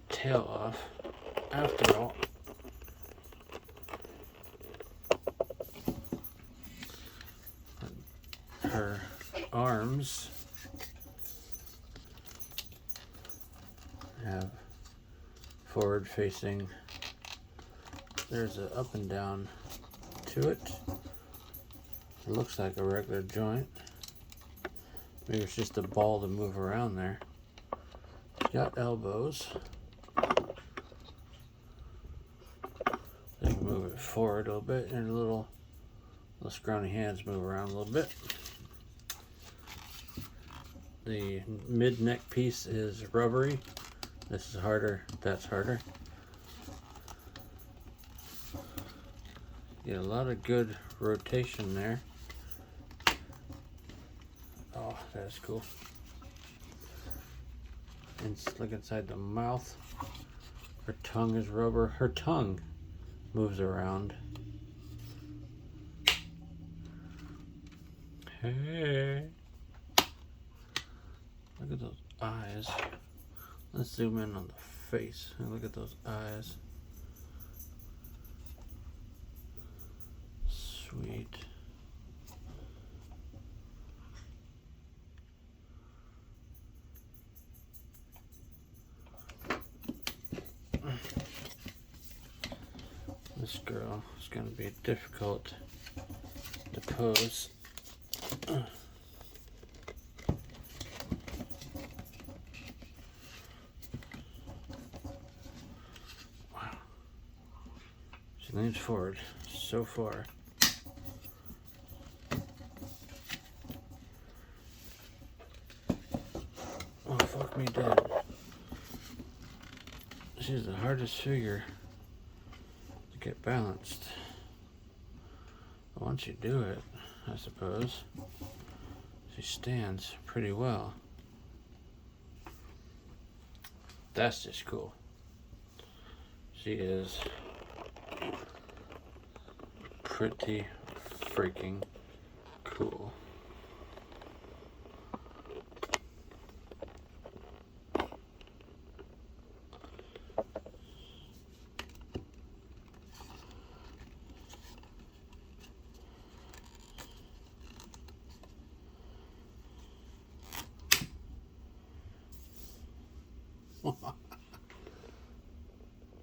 [SPEAKER 1] tail off. After all, her arms have forward facing. There's a up and down to it. It looks like a regular joint. Maybe it's just a ball to move around there. It's got elbows. They can move it forward a little bit, and little scrawny hands move around a little bit. The mid neck piece is rubbery. This is harder, that's harder. Get a lot of good rotation there. Oh, that's cool. And look inside the mouth. Her tongue is rubber. Her tongue moves around. Hey. Look at those eyes. Let's zoom in on the face and look at those eyes. Sweet. This girl is going to be difficult to pose. Wow. She leans forward so far. Oh, fuck me dead. She's the hardest figure to get balanced. Once you do it, I suppose, she stands pretty well. That's just cool. She is pretty freaking cool.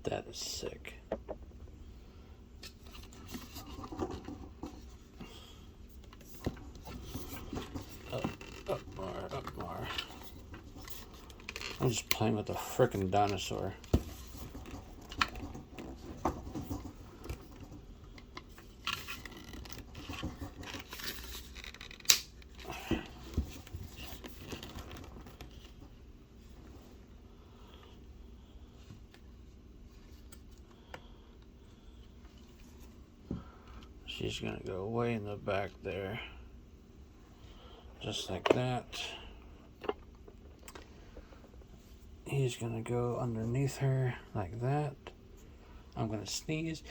[SPEAKER 1] That is sick. Up more. I'm just playing with a frickin' dinosaur. She's gonna go way in the back there. Just like that. He's gonna go underneath her like that. I'm gonna sneeze.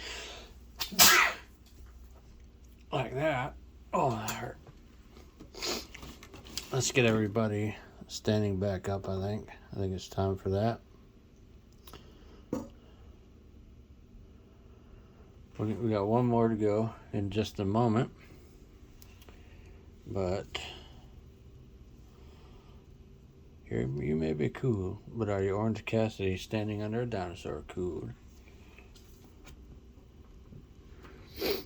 [SPEAKER 1] Like that. Oh, that hurt. Let's get everybody standing back up, I think. I think it's time for that. We got one more to go in just a moment. But here, you may be cool, but are you Orange Cassidy standing under a dinosaur cool? Let's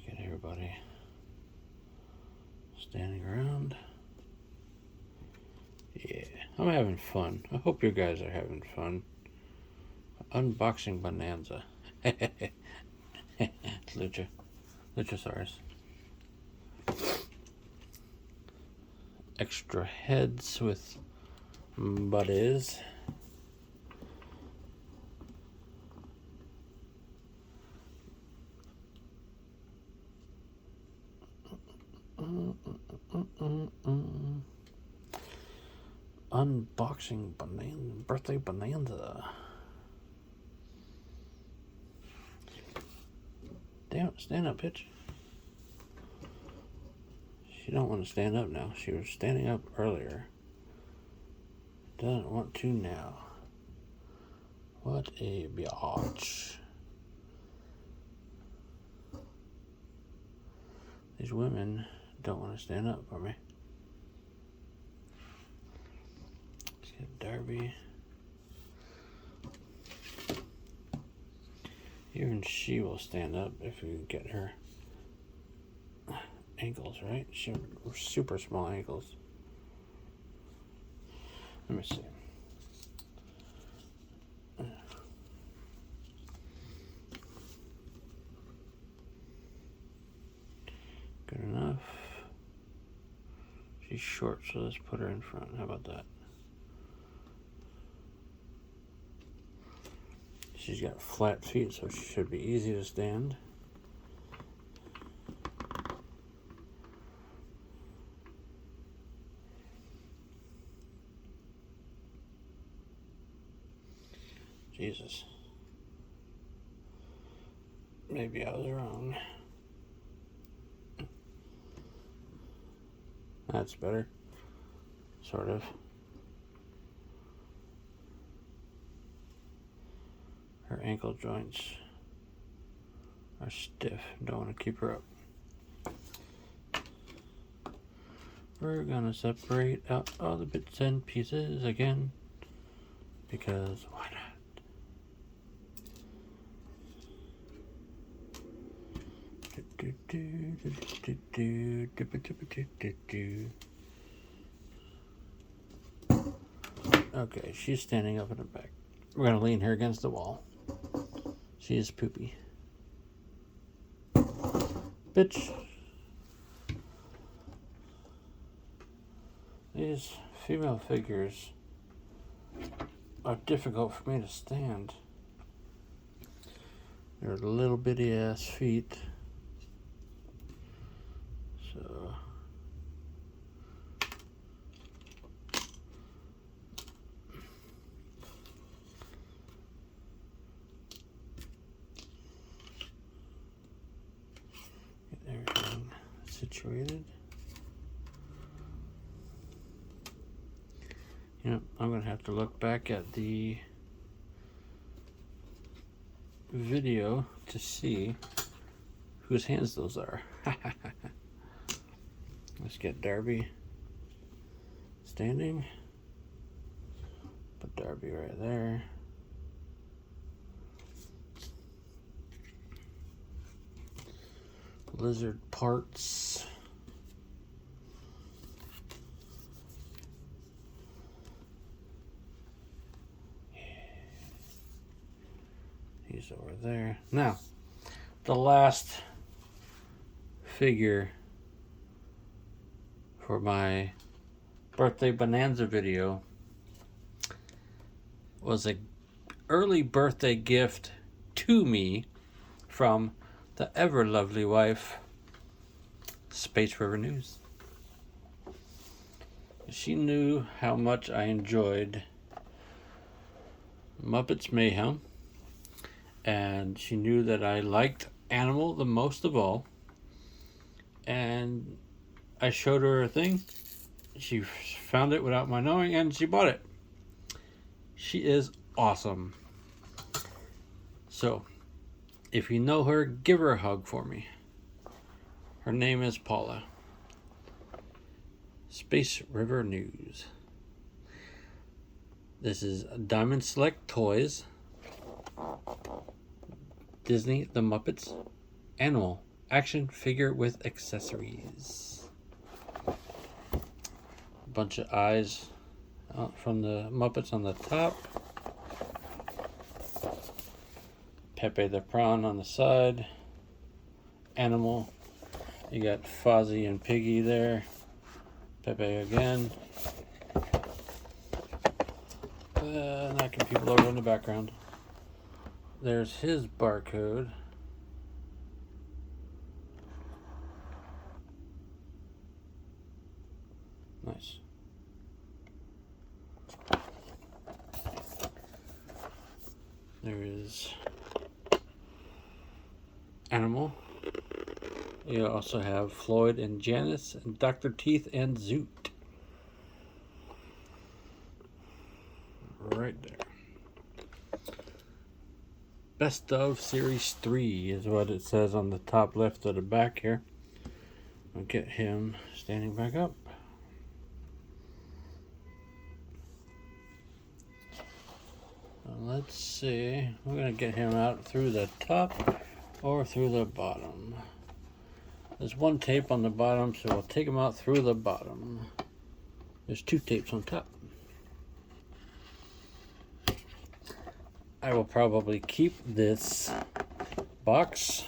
[SPEAKER 1] get everybody standing around. Yeah, I'm having fun. I hope you guys are having fun. Unboxing Bonanza. Luchasaurus. Extra heads with buddies. Unboxing Bonanza. Birthday Bonanza. Damn it, stand up, bitch. She don't want to stand up now. She was standing up earlier. Doesn't want to now. What a biatch. These women don't want to stand up for me. Let's get Darby. Even she will stand up if we get her ankles, right? She has super small ankles. Let me see. Good enough. She's short, so let's put her in front. How about that? She's got flat feet, so she should be easy to stand. Jesus. Maybe I was wrong. That's better. Sort of. Her ankle joints are stiff. Don't want to keep her up. We're gonna separate out all the bits and pieces again, because why not? Okay, she's standing up in the back. We're gonna lean her against the wall. She is poopy. Bitch. These female figures are difficult for me to stand. They're little bitty ass feet. So everything situated. Yep, I'm gonna have to look back at the video to see whose hands those are. Let's get Darby standing. Put Darby right there. Lizard parts. He's over there. Now, the last figure for my birthday Bonanza video was a early birthday gift to me from the ever lovely wife, Space River News. She knew how much I enjoyed Muppets Mayhem, and she knew that I liked Animal the most of all, and I showed her a thing. She found it without my knowing, and she bought it. She is awesome. So, if you know her, give her a hug for me. Her name is Paula. Space River News. This is Diamond Select Toys, Disney The Muppets, Animal action figure with accessories. A bunch of eyes from the Muppets on the top. Pepe the Prawn on the side. Animal. You got Fozzie and Piggy there. Pepe again. Knocking people over in the background. There's his barcode. Nice. There is Animal. You also have Floyd and Janice and Dr. Teeth and Zoot. Right there. Best of Series 3 is what it says on the top left of the back here. I'll get him standing back up. Let's see. We're going to get him out through the top or through the bottom. There's one tape on the bottom, so we'll take him out through the bottom. There's two tapes on top. I will probably keep this box.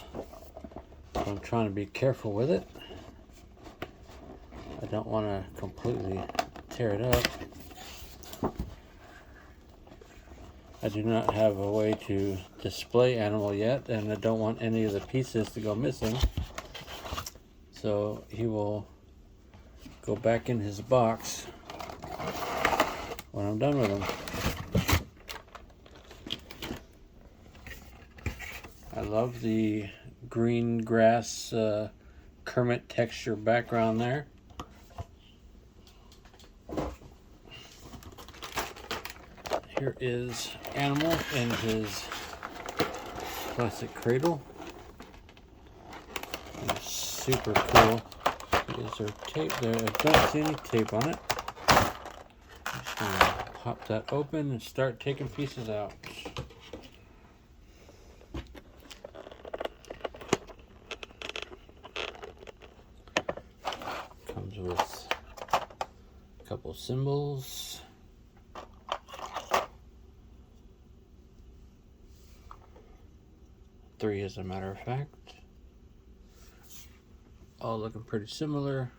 [SPEAKER 1] I'm trying to be careful with it. I don't want to completely tear it up. I do not have a way to display Animal yet, and I don't want any of the pieces to go missing. So he will go back in his box when I'm done with him. I love the green grass Kermit texture background there. Here is Animal in his plastic cradle. It's super cool. Is there tape there? I don't see any tape on it. I'm just going to pop that open and start taking pieces out. Comes with a couple symbols. Three, as a matter of fact. All looking pretty similar.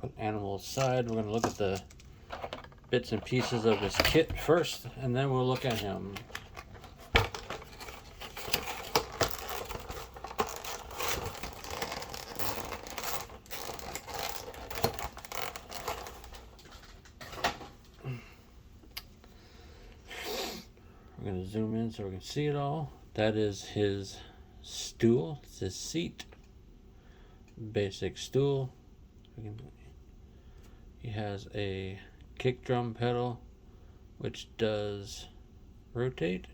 [SPEAKER 1] Put Animal aside. We're going to look at the bits and pieces of his kit first, and then we'll look at him. We're going to zoom in so we can see it all. That is his stool. It's his seat. Basic stool. He has a kick drum pedal which does rotate.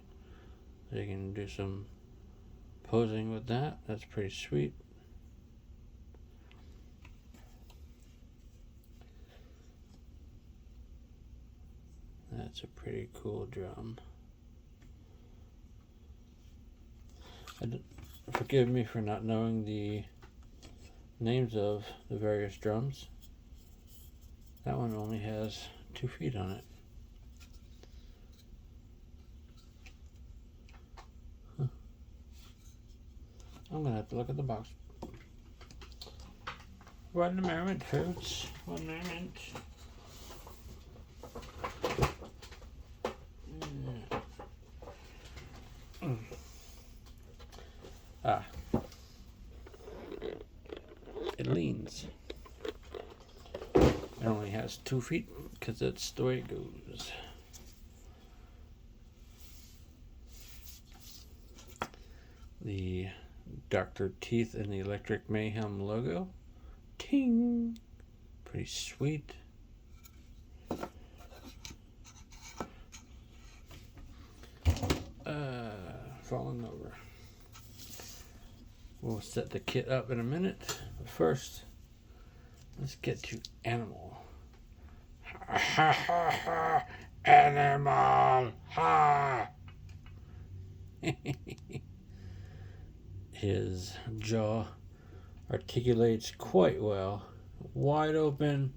[SPEAKER 1] So you can do some posing with that. That's pretty sweet. That's a pretty cool drum. Forgive me for not knowing the names of the various drums. That one only has 2 feet on it. Huh. I'm gonna have to look at the box. One moment, folks. One moment. Ah. It leans. It only has 2 feet because that's the way it goes. The Dr. Teeth and the Electric Mayhem logo. Ting! Pretty sweet. Falling over. We'll set the kit up in a minute. But first, let's get to Animal. Ha ha ha ha! Animal! Ha! His jaw articulates quite well, wide open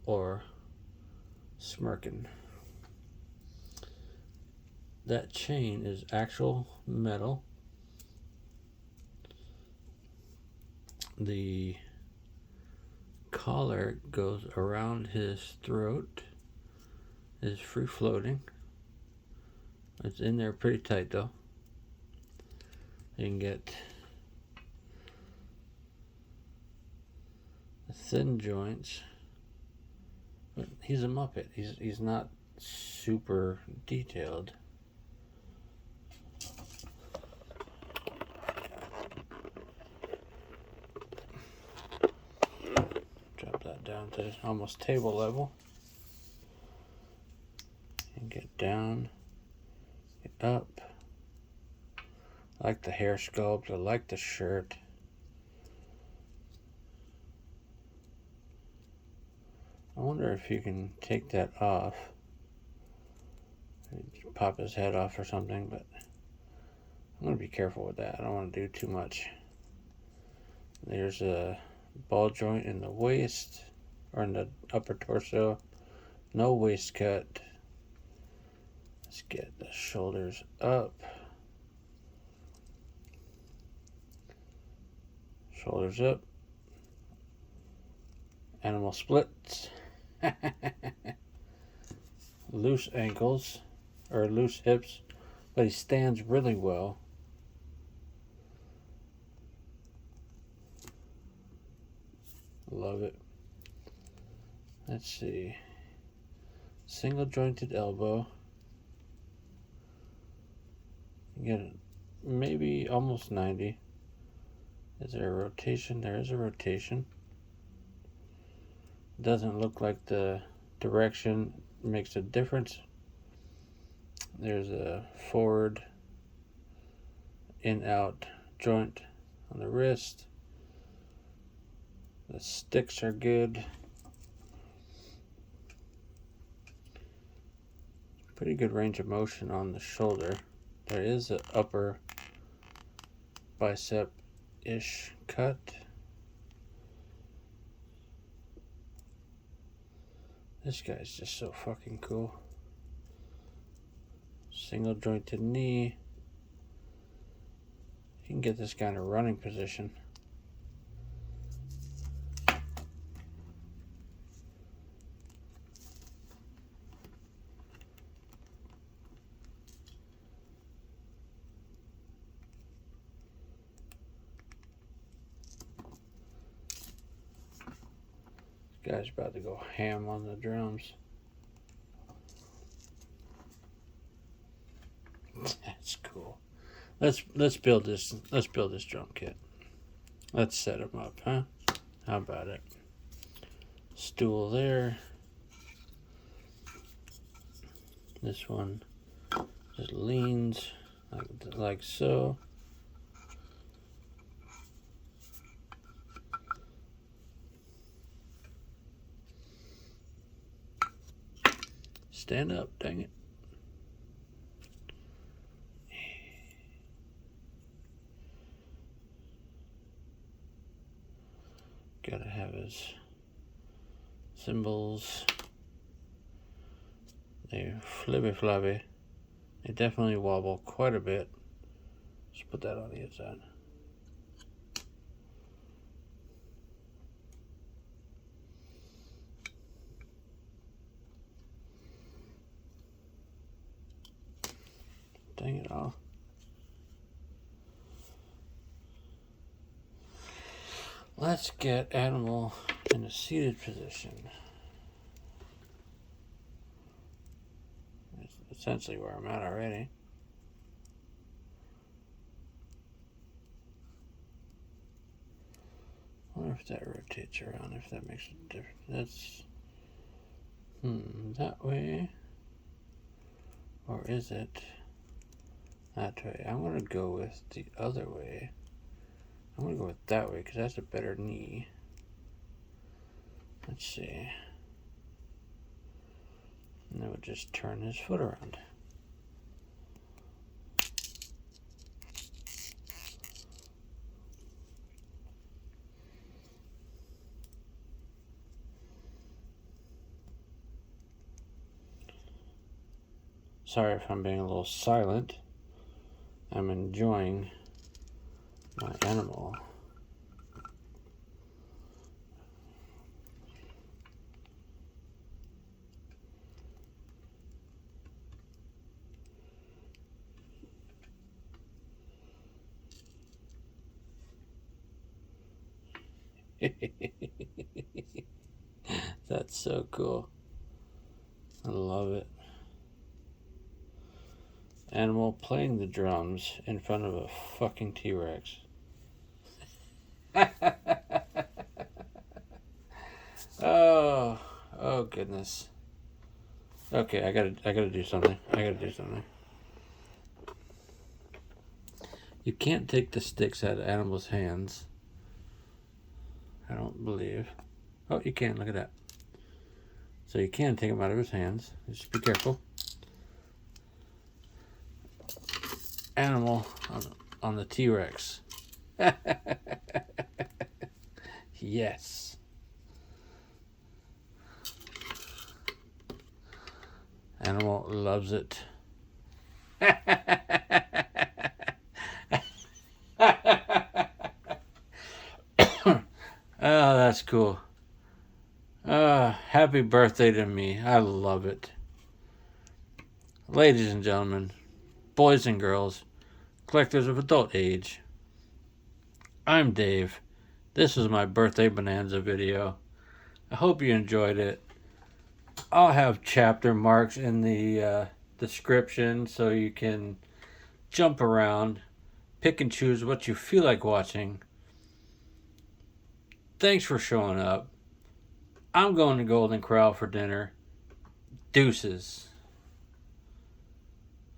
[SPEAKER 1] or smirking. That chain is actual metal. The collar goes around his throat, is free floating. It's in there pretty tight though. You can get the thin joints, but he's a Muppet. He's not super detailed. Drop that down to almost table level. And get down, get up. I like the hair sculpt. I like the shirt. I wonder if you can take that off. Pop his head off or something, but I'm going to be careful with that. I don't want to do too much. There's a ball joint in the waist, or in the upper torso. No waist cut. Let's get the shoulders up. Shoulders up. Animal splits. Loose ankles, or loose hips, but he stands really well. Love it. Let's see. Single jointed elbow. You get maybe almost 90. Is there a rotation? There is a rotation. Doesn't look like the direction makes a difference. There's a forward in-out joint on the wrist. The sticks are good. Pretty good range of motion on the shoulder. There is an upper bicep-ish cut. This guy's just so fucking cool. Single jointed knee. You can get this guy in a running position. Guy's about to go ham on the drums. That's cool. Let's build this drum kit. Let's set him up, huh? How about it? Stool there. This one just leans like so. Stand up, dang it. Gotta have his cymbals. They're flibby flabby. They definitely wobble quite a bit. Just put that on the inside. thing at all. Let's get animal in a seated position. That's essentially where I'm at already. I wonder if that rotates around, if that makes a difference. That's that way, or is it that way? I'm gonna go with the other way. I'm gonna go with that way because that's a better knee. Let's see. And then we'll just turn his foot around. Sorry if I'm being a little silent. I'm enjoying my animal. That's so cool. I love it. Animal playing the drums in front of a fucking T-Rex. Oh goodness. Okay, I gotta do something. You can't take the sticks out of animals' hands. I don't believe. Oh, you can. Look at that. So you can take them out of his hands. Just be careful. Animal on the T-Rex. Yes. Animal loves it. Oh, that's cool. Happy birthday to me. I love it. Ladies and gentlemen, boys and girls, collectors of adult age, I'm Dave. This is my birthday Bonanza video. I hope you enjoyed it. I'll have chapter marks in the description so you can jump around, pick and choose what you feel like watching. Thanks for showing up. I'm going to Golden Corral for dinner. Deuces.